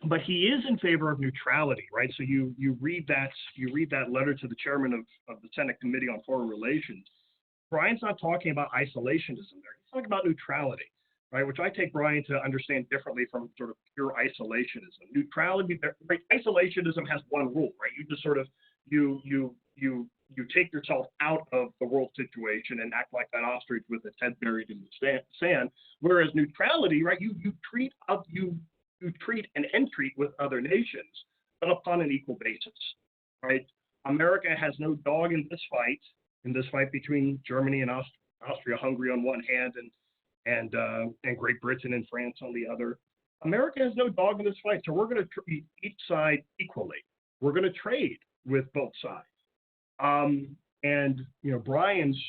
But he is in favor of neutrality, right? So you read that letter to the chairman of the Senate Committee on Foreign Relations. Bryan's not talking about isolationism there. He's talking about neutrality, right? Which I take Bryan to understand differently from sort of pure isolationism. Neutrality, right? Isolationism has one rule, right? You just sort of you take yourself out of the world situation and act like that ostrich with its head buried in the sand. Whereas neutrality, right? You treat and entreat with other nations, but upon an equal basis, right? America has no dog in this fight between Germany and Austria-Hungary on one hand and Great Britain and France on the other. America has no dog in this fight, so we're going to treat each side equally. We're going to trade with both sides. Bryan's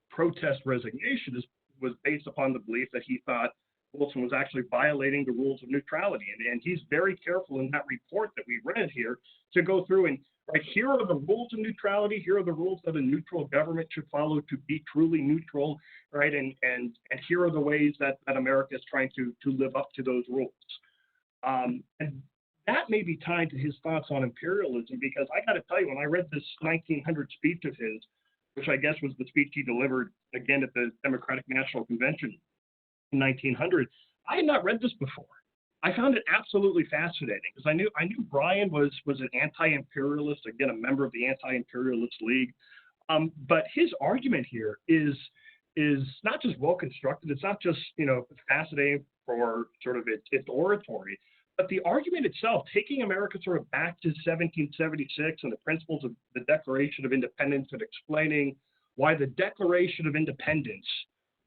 protest resignation was based upon the belief that he thought Wilson was actually violating the rules of neutrality. And he's very careful in that report that we read here to go through and, right, here are the rules of neutrality. Here are the rules that a neutral government should follow to be truly neutral, right? And here are the ways that America is trying to live up to those rules. And that may be tied to his thoughts on imperialism, because I got to tell you, when I read this 1900 speech of his, which I guess was the speech he delivered again at the Democratic National Convention in 1900, I had not read this before. I found it absolutely fascinating because I knew Bryan was an anti-imperialist, again, a member of the Anti-Imperialist League. But his argument here is not just well constructed. It's not just fascinating for sort of its oratory, but the argument itself, taking America sort of back to 1776 and the principles of the Declaration of Independence and explaining why the Declaration of Independence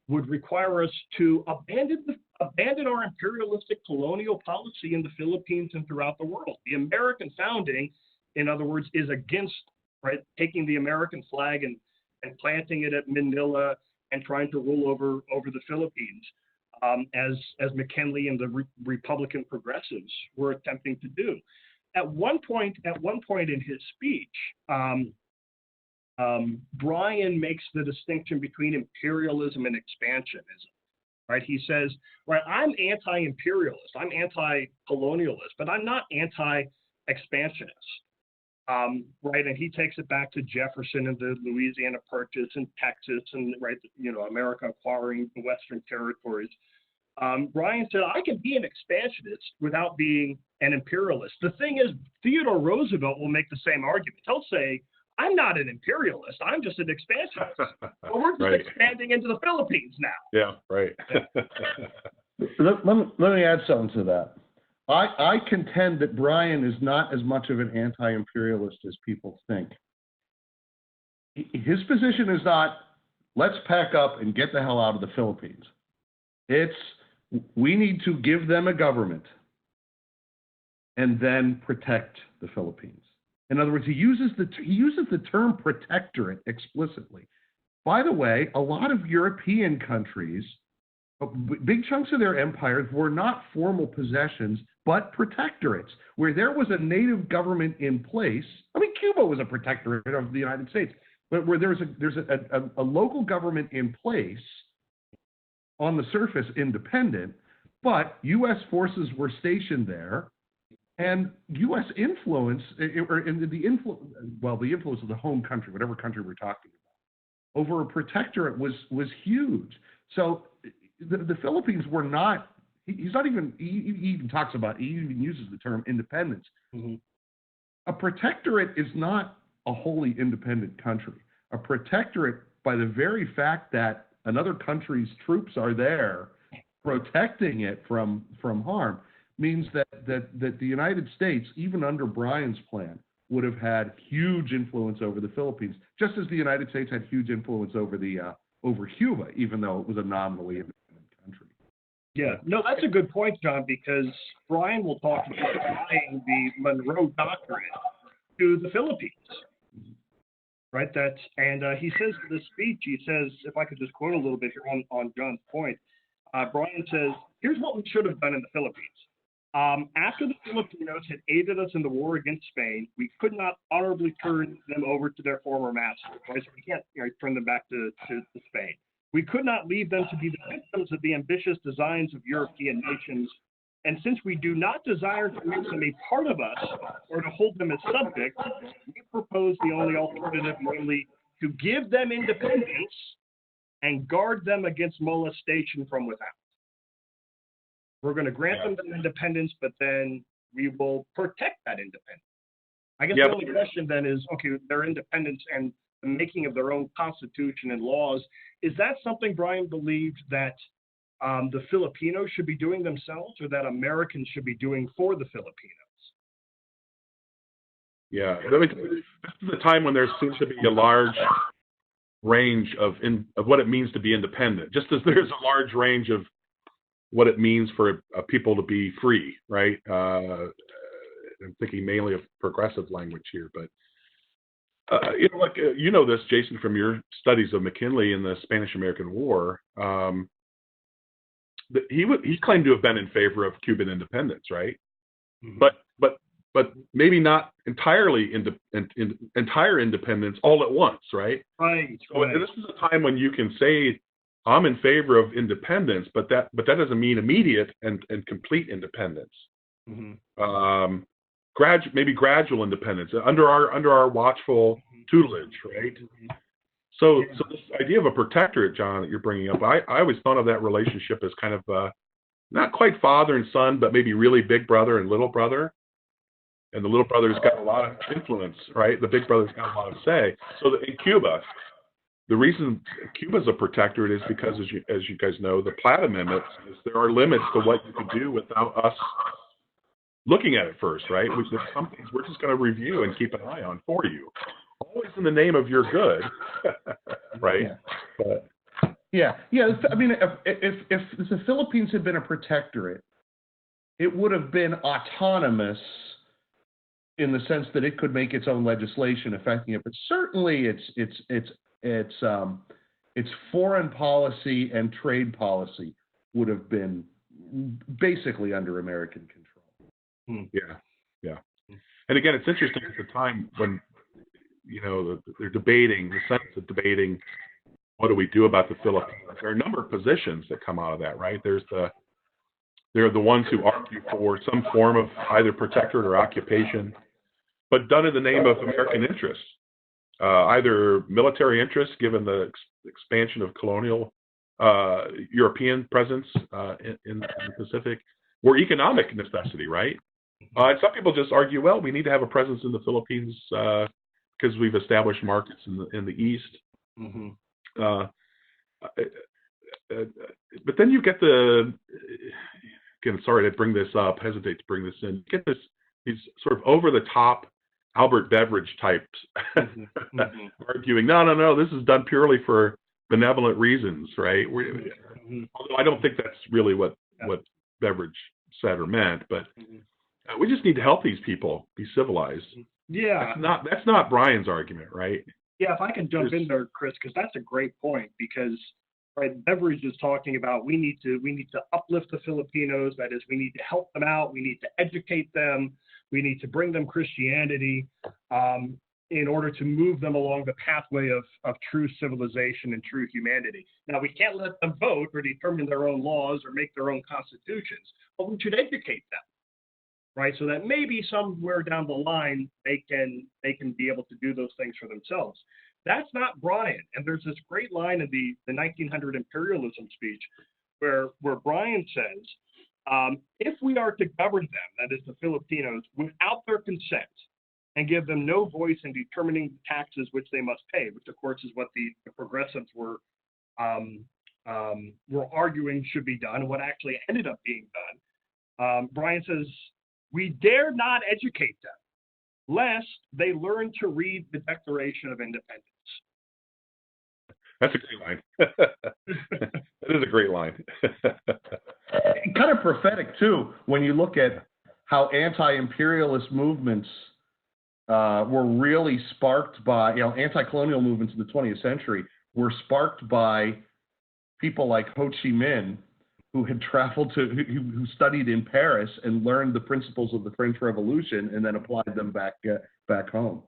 would require us to abandon our imperialistic colonial policy in the Philippines and throughout the world. The American founding, in other words, is against, right, taking the American flag and planting it at Manila and trying to rule over the Philippines, as McKinley and the Republican progressives were attempting to do. At one point in his speech, Bryan makes the distinction between imperialism and expansionism, right? He says, right, I'm anti-imperialist, I'm anti-colonialist, but I'm not anti-expansionist, right? And he takes it back to Jefferson and the Louisiana Purchase and Texas and, right, America acquiring the Western territories. Bryan said, I can be an expansionist without being an imperialist. The thing is, Theodore Roosevelt will make the same argument. He'll say, I'm not an imperialist. I'm just an expansionist. But we're just right. expanding into the Philippines now. Yeah, right. Let me add something to that. I contend that Bryan is not as much of an anti-imperialist as people think. His position is not, let's pack up and get the hell out of the Philippines. It's, we need to give them a government and then protect the Philippines. In other words, he uses the term protectorate explicitly. By the way, a lot of European countries, big chunks of their empires were not formal possessions, but protectorates, where there was a native government in place. I mean, Cuba was a protectorate of the United States, but where there's a local government in place, on the surface independent, but U.S. forces were stationed there. And U.S. influence, the influence of the home country, whatever country we're talking about, over a protectorate was huge. So the Philippines were not. He even talks about. He even uses the term independence. Mm-hmm. A protectorate is not a wholly independent country. A protectorate, by the very fact that another country's troops are there, protecting it from harm means that the United States, even under Bryan's plan, would have had huge influence over the Philippines, just as the United States had huge influence over over Cuba, even though it was a nominally independent country. Yeah, no, that's a good point, John, because Bryan will talk about applying the Monroe Doctrine to the Philippines. Right, he says in this speech, he says, if I could just quote a little bit here on John's point, Bryan says, here's what we should have done in the Philippines. After the Filipinos had aided us in the war against Spain, we could not honorably turn them over to their former masters. Right? So we can't turn them back to Spain. We could not leave them to be the victims of the ambitious designs of European nations. And since we do not desire to make them a part of us or to hold them as subjects, we propose the only alternative, namely to give them independence and guard them against molestation from without. We're going to grant them independence, but then we will protect that independence. I guess the only question then is, okay, their independence and the making of their own constitution and laws, is that something Bryan believed that the Filipinos should be doing themselves, or that Americans should be doing for the Filipinos? Yeah, I mean, this is a time when there seems to be a large range of what it means to be independent, just as there's a large range of what it means for people to be free, right? I'm thinking mainly of progressive language here, but you know this, Jason, from your studies of McKinley in the Spanish-American War. He claimed to have been in favor of Cuban independence, right? Mm-hmm. But maybe not entirely entire independence all at once, right? Right. So this is a time when you can say, I'm in favor of independence, but that doesn't mean immediate and complete independence. Mm-hmm. Maybe gradual independence under our watchful tutelage, right? Mm-hmm. So this idea of a protectorate, John, that you're bringing up, I always thought of that relationship as kind of not quite father and son, but maybe really big brother and little brother. And the little brother's got a lot of influence, right? The big brother's got a lot of say. So that in Cuba, the reason Cuba's a protectorate is because, as you guys know, the Platt Amendment says there are limits to what you can do without us looking at it first, right? There's some things we're just going to review and keep an eye on for you, always in the name of your good, right? Yeah. But, yeah. I mean, if the Philippines had been a protectorate, it would have been autonomous in the sense that it could make its own legislation affecting it. But certainly, its foreign policy and trade policy would have been basically under American control. Yeah. And again, it's interesting at the time when, they're debating, the Senate is debating, what do we do about the Philippines? There are a number of positions that come out of that, right? They're the ones who argue for some form of either protectorate or occupation, but done in the name of American interests, either military interests, given the expansion of colonial European presence in the Pacific, or economic necessity, right? And some people just argue, well, we need to have a presence in the Philippines because we've established markets in the East. Mm-hmm. But then you get again, sorry to bring this up, hesitate to bring this in, you get these sort of over-the-top Albert Beveridge types mm-hmm. arguing, no, this is done purely for benevolent reasons, right? Mm-hmm. Although I don't think that's really what Beveridge said or meant, but we just need to help these people be civilized. Yeah. That's not Bryan's argument, right? Yeah, if I can jump in there, Chris, because that's a great point, because Beveridge is talking about we need to uplift the Filipinos. That is, we need to help them out. We need to educate them. We need to bring them Christianity in order to move them along the pathway of true civilization and true humanity. Now, we can't let them vote or determine their own laws or make their own constitutions, but we should educate them, right? So that maybe somewhere down the line they can be able to do those things for themselves. That's not Bryan. And there's this great line in the 1900 imperialism speech where Bryan says, if we are to govern them, that is the Filipinos, without their consent and give them no voice in determining the taxes which they must pay, which of course is what the progressives were were arguing should be done and what actually ended up being done. Bryan says, "We dare not educate them, lest they learn to read the Declaration of Independence." That's a great line. That is a great line. Kind of prophetic, too, when you look at how anti-imperialist movements were really sparked by, anti-colonial movements in the 20th century were sparked by people like Ho Chi Minh, who had traveled who studied in Paris and learned the principles of the French Revolution and then applied them back home.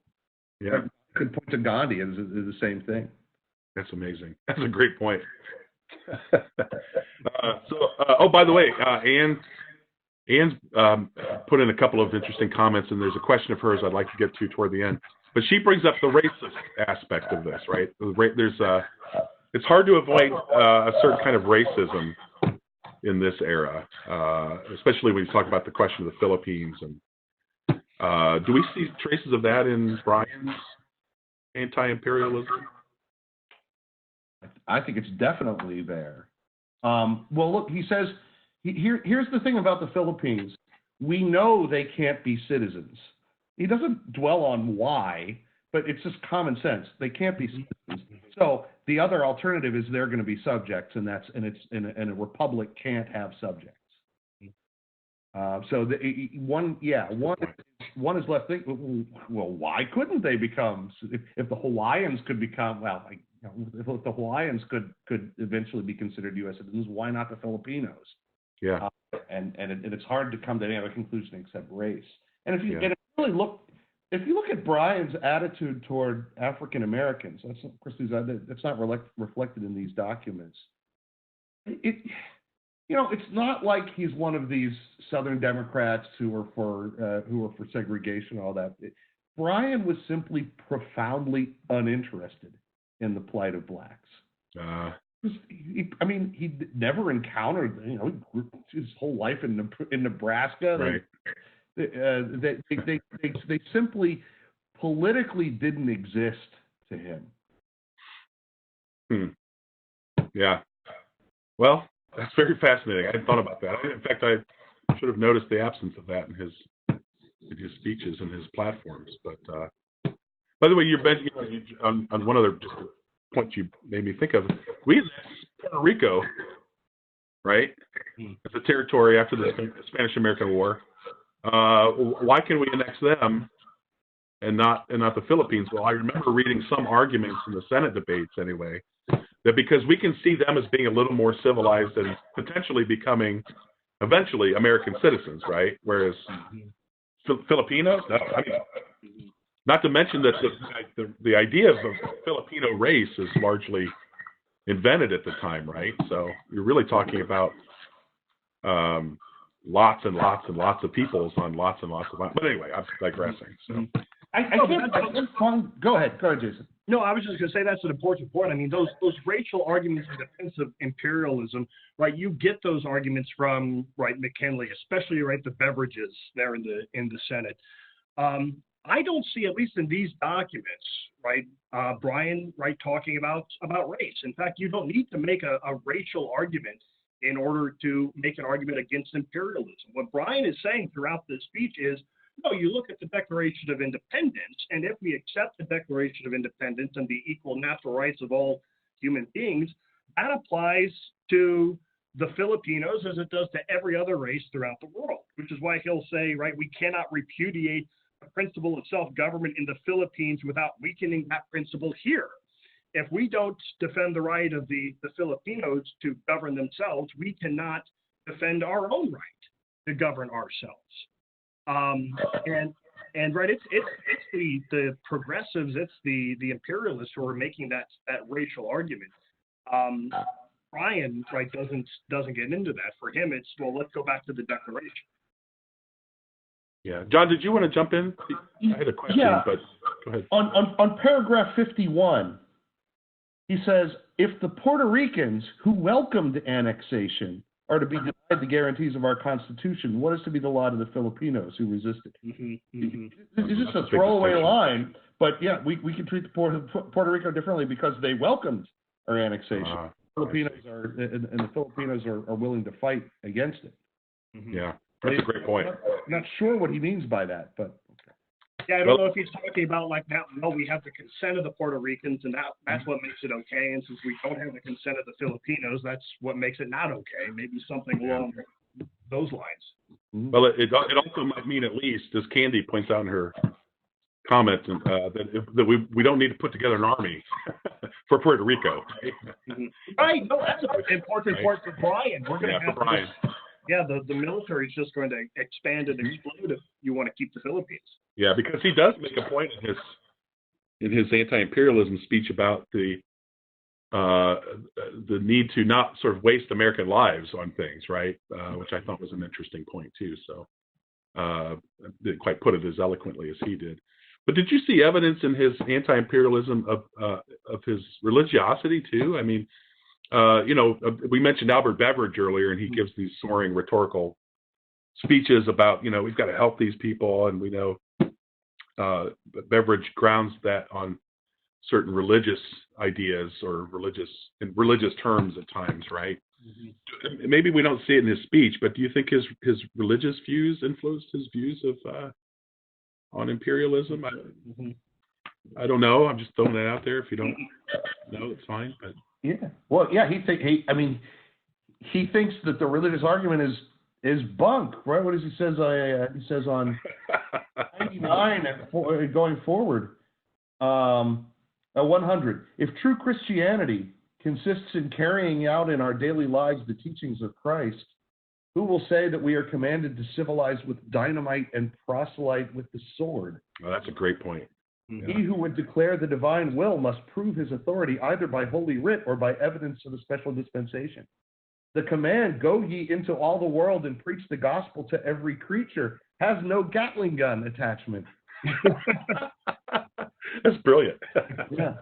Yeah. Could point to Gandhi as the same thing. That's amazing. That's a great point. By the way, Anne's put in a couple of interesting comments, and there's a question of hers I'd like to get to toward the end. But she brings up the racist aspect of this, right? It's hard to avoid a certain kind of racism in this era, especially when you talk about the question of the Philippines. And do we see traces of that in Bryan's anti-imperialism? I think it's definitely there. Well, look, he says, here's the thing about the Philippines. We know they can't be citizens. He doesn't dwell on why, but it's just common sense. They can't be citizens. So the other alternative is they're going to be subjects, and a republic can't have subjects. One is left thinking, well, why couldn't they become? If the Hawaiians could become, if the Hawaiians could eventually be considered U.S. citizens, why not the Filipinos? Yeah. And it's hard to come to any other conclusion except race. And if you look at Bryan's attitude toward African Americans, that's not reflected in these documents. It's not like he's one of these Southern Democrats who are for segregation and all that. Bryan was simply profoundly uninterested in the plight of blacks. He never encountered. He grew his whole life in Nebraska. Right. They simply politically didn't exist to him. Yeah. Well, that's very fascinating. I hadn't thought about that. In fact, I should have noticed the absence of that in his speeches and his platforms. But by the way, you're on one other point you made me think of. We annexed Puerto Rico, right? As a territory after the Spanish-American War. Why can we annex them and not the Philippines? Well, I remember reading some arguments in the Senate debates anyway, that because we can see them as being a little more civilized and potentially becoming eventually American citizens, right? Whereas Filipinos, no. Not to mention that the idea of a Filipino race is largely invented at the time, right? So you're really talking about lots and lots and lots of peoples on lots and lots of land. But anyway, I'm digressing. So. Go ahead, Jason. No, I was just going to say that's an important point. I mean, those racial arguments in defense of imperialism, right? You get those arguments from McKinley, especially the beverages there in the Senate. I don't see, at least in these documents, Bryan talking about race. In fact, you don't need to make a racial argument in order to make an argument against imperialism. What Bryan is saying throughout this speech is, no, you look at the Declaration of Independence, and if we accept the Declaration of Independence and the equal natural rights of all human beings, that applies to the Filipinos as it does to every other race throughout the world, which is why he'll say, we cannot repudiate the principle of self-government in the Philippines without weakening that principle here. If we don't defend the right of the Filipinos to govern themselves, we cannot defend our own right to govern ourselves. It's the progressives, it's the imperialists who are making that racial argument. Bryan doesn't get into that. For him, it's let's go back to the Declaration. Yeah, John, did you want to jump in? I had a question, but go ahead. On paragraph 51, he says, if the Puerto Ricans who welcomed annexation are to be denied the guarantees of our Constitution, what is to be the lot of the Filipinos who resisted? It's just a throwaway line, but we can treat Puerto Rico differently because they welcomed our annexation. Filipinos and the Filipinos are willing to fight against it. Mhm. Yeah, that's a great point. I'm not sure what he means by that, but Yeah, I don't know if he's talking about like that. Well, we have the consent of the Puerto Ricans, and that's what makes it okay. And since we don't have the consent of the Filipinos, that's what makes it not okay. Maybe something along those lines. Well, it also might mean, at least, as Candy points out in her comment, that we don't need to put together an army for Puerto Rico. Right? Mhm. Right. No, that's an important part for Brian. We're going to have for Brian. the military is just going to expand and explode if you want to keep the Philippines. Yeah, because he does make a point in his anti-imperialism speech about the need to not sort of waste American lives on things, right? Which I thought was an interesting point too. So didn't quite put it as eloquently as he did. But did you see evidence in his anti-imperialism of his religiosity too? I mean, we mentioned Albert Beveridge earlier, and he gives these soaring rhetorical speeches about, we've got to help these people, and we know Beveridge grounds that on certain religious ideas or religious terms at times, right? Mm-hmm. Maybe we don't see it in his speech, but do you think his religious views influenced his views of on imperialism? I don't know. I'm just throwing that out there. If you don't know, it's fine. But yeah, well, yeah, he thinks that the religious argument is bunk, right? What does he says? He says on 99 and going forward, 100. If true Christianity consists in carrying out in our daily lives the teachings of Christ, who will say that we are commanded to civilize with dynamite and proselyte with the sword? Oh, that's a great point. Yeah. He who would declare the divine will must prove his authority either by holy writ or by evidence of a special dispensation. The command, go ye into all the world and preach the gospel to every creature, has no Gatling gun attachment. That's brilliant. Yeah.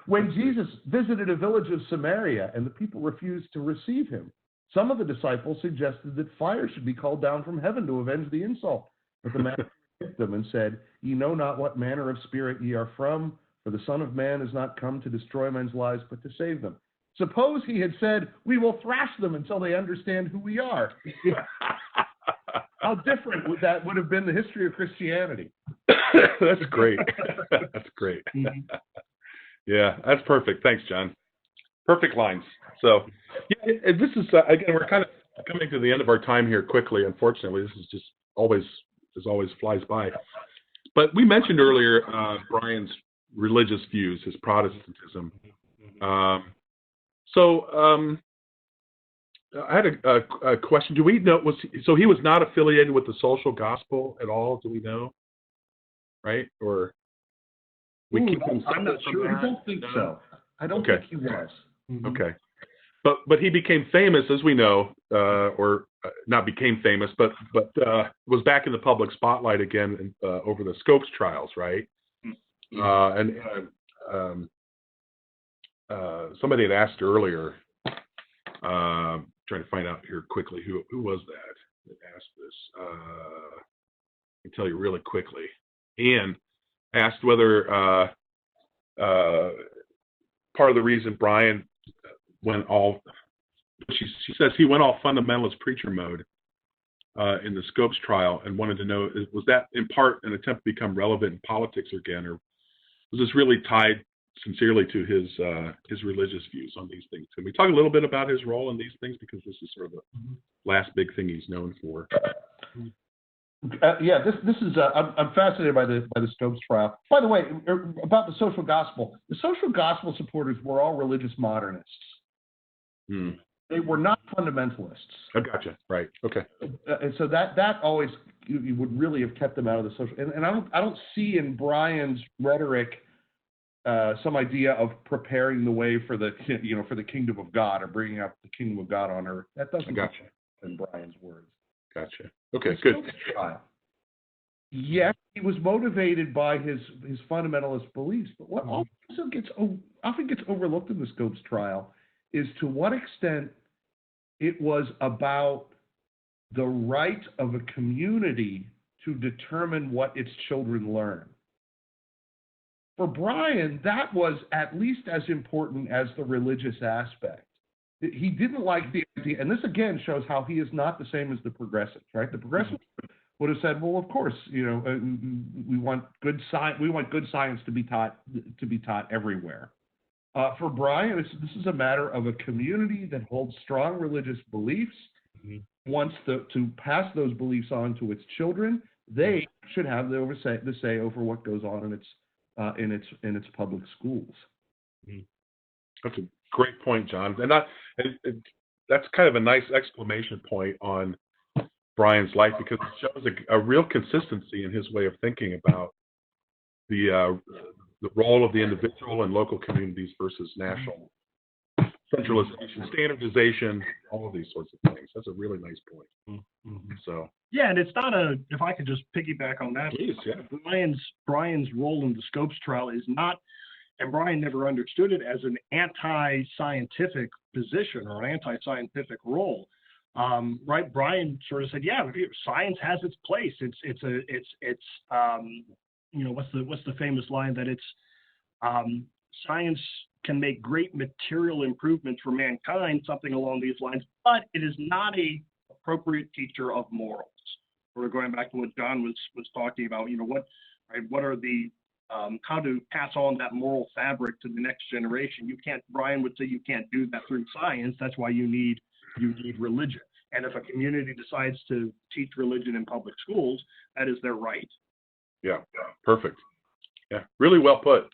When Jesus visited a village of Samaria and the people refused to receive him, some of the disciples suggested that fire should be called down from heaven to avenge the insult. But the man rebuked them and said, ye know not what manner of spirit ye are from, for the Son of Man is not come to destroy men's lives, but to save them. Suppose he had said, we will thrash them until they understand who we are. How different would have been the history of Christianity? That's great. That's great. Yeah, that's perfect. Thanks, John. Perfect lines. So, yeah, this is, again, we're kind of coming to the end of our time here quickly. Unfortunately, this is just always flies by. But we mentioned earlier Brian's religious views, his Protestantism. I had a question. Do we know, he was not affiliated with the social gospel at all? Do we know? Right? Or I'm not sure. I don't think so. I don't think he was. Mm-hmm. Okay. But he became famous, as we know, or not became famous, but was back in the public spotlight again over the Scopes trials, right? Mm-hmm. Somebody had asked earlier, trying to find out here quickly, who was that asked this? I can tell you really quickly. Anne asked whether part of the reason Brian went all, she says he went all fundamentalist preacher mode in the Scopes trial, and wanted to know, was that in part an attempt to become relevant in politics again, or was this really tied sincerely to his religious views on these things? Can we talk a little bit about his role in these things, because this is sort of the last big thing he's known for? Yeah, this is I'm fascinated by the Scopes trial. By the way, about the social gospel supporters were all religious modernists. They were not fundamentalists. I gotcha. Right. Okay. And so that always, you would really have kept them out of the social. And I don't see in Brian's rhetoric some idea of preparing the way for the kingdom of God, or bringing up the kingdom of God on earth. That doesn't come in Brian's words. Gotcha. Okay, good. Yes, he was motivated by his fundamentalist beliefs, but what often gets overlooked in the Scopes trial is to what extent it was about the right of a community to determine what its children learn. For Brian, that was at least as important as the religious aspect. he didn't like the idea, and this again shows how he is not the same as the progressives, right? The progressives would have said, well, of course, we want good science. We want good science to be taught everywhere. For Bryan, this is a matter of a community that holds strong religious beliefs, wants to pass those beliefs on to its children. They should have the say over what goes on in its public schools. That's a great point, John. And that's kind of a nice exclamation point on Bryan's life, because it shows a real consistency in his way of thinking about the role of the individual and local communities versus national centralization, standardization, all of these sorts of things. That's a really nice point. So yeah, and it's not if I could just piggyback on that. Please, yeah. Bryan's role in the Scopes trial is not, and Bryan never understood it as an anti-scientific position or an anti-scientific role. Right? Bryan sort of said, yeah, science has its place. What's the famous line that science can make great material improvements for mankind, something along these lines, but it is not a appropriate teacher of morals. We're going back to what John was talking about. What are the how to pass on that moral fabric to the next generation? Bryan would say you can't do that through science. That's why you need religion. And if a community decides to teach religion in public schools, that is their right. Yeah, perfect. Yeah, really well put.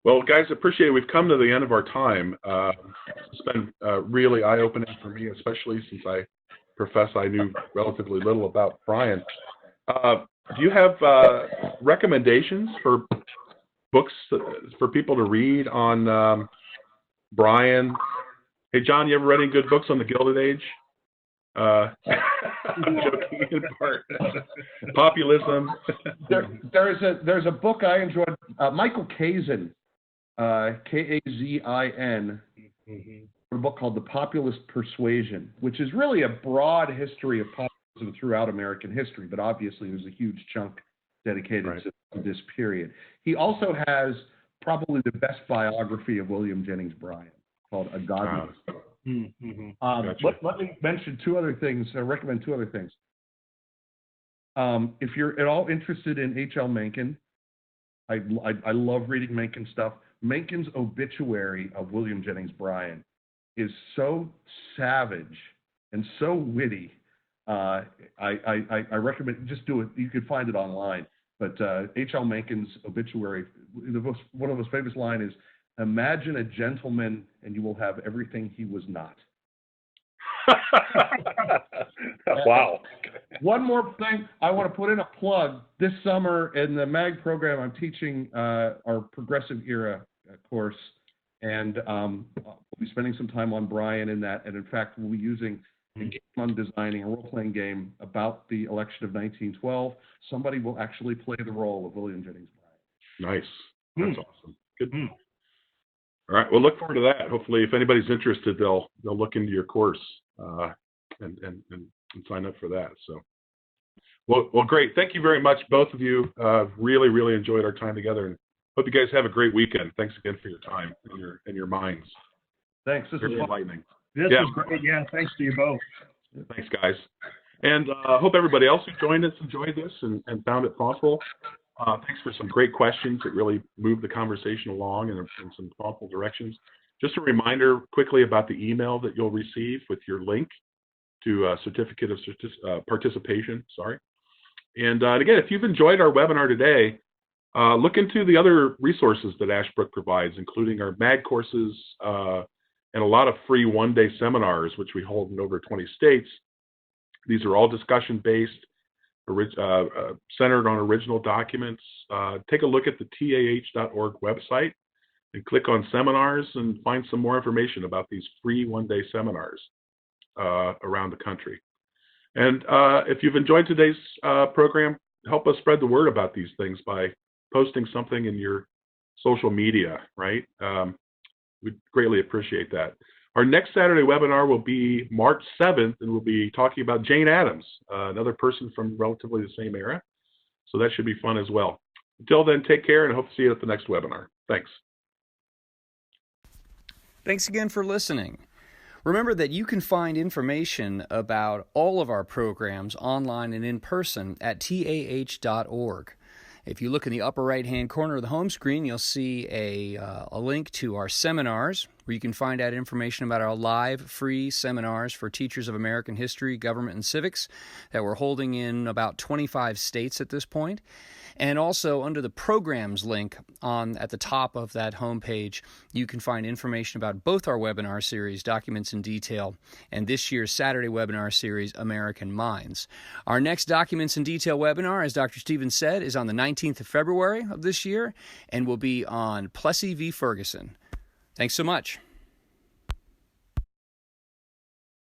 Well, guys, appreciate it. We've come to the end of our time. It's been really eye-opening for me, especially since I profess I knew relatively little about Bryan. Do you have recommendations for books for people to read on Bryan? Hey, John, you ever read any good books on the Gilded Age? I'm joking in part. Populism. There's a book I enjoyed. Michael Kazin, Kazin, a book called The Populist Persuasion, which is really a broad history of populism throughout American history, but obviously there's a huge chunk dedicated to this period. He also has probably the best biography of William Jennings Bryan, called Agrarianism. Gotcha. Let me mention two other things. I recommend two other things. If you're at all interested in H.L. Mencken, I love reading Mencken stuff. Mencken's obituary of William Jennings Bryan is so savage and so witty. I recommend just do it. You could find it online. But H.L. Mencken's obituary, one of his famous lines is, "Imagine a gentleman and you will have everything he was not." Wow. One more thing, I want to put in a plug. This summer in the MAG program, I'm teaching our Progressive Era course, and we'll be spending some time on Bryan in that. And in fact, we'll be using a game on designing a role-playing game about the election of 1912. Somebody will actually play the role of William Jennings Bryan. Nice. That's awesome. Good. All right. We'll look forward to that. Hopefully, if anybody's interested, they'll look into your course and sign up for that. So, well, great. Thank you very much, both of you. Really, really enjoyed our time together, and hope you guys have a great weekend. Thanks again for your time and your minds. Thanks. This Very was enlightening. This was great. Yeah, thanks to you both. Thanks, guys. And hope everybody else who joined us enjoyed this and found it thoughtful. Thanks for some great questions. It really moved the conversation along in some thoughtful directions. Just a reminder quickly about the email that you'll receive with your link to a certificate of participation. And again, if you've enjoyed our webinar today, look into the other resources that Ashbrook provides, including our MAG courses and a lot of free one-day seminars, which we hold in over 20 states. These are all discussion-based, centered on original documents. Take a look at the TAH.org website and click on seminars and find some more information about these free one-day seminars around the country. And if you've enjoyed today's program, help us spread the word about these things by posting something in your social media, right? We'd greatly appreciate that. Our next Saturday webinar will be March 7th, and we'll be talking about Jane Addams, another person from relatively the same era. So that should be fun as well. Until then, take care, and I hope to see you at the next webinar. Thanks. Thanks again for listening. Remember that you can find information about all of our programs online and in person at tah.org. If you look in the upper right-hand corner of the home screen, you'll see a link to our seminars, where you can find out information about our live, free seminars for teachers of American history, government, and civics that we're holding in about 25 states at this point. And also under the programs link at the top of that homepage, you can find information about both our webinar series, Documents in Detail, and this year's Saturday webinar series, American Minds. Our next Documents in Detail webinar, as Dr. Stevens said, is on the 19th of February of this year and will be on Plessy v. Ferguson. Thanks so much.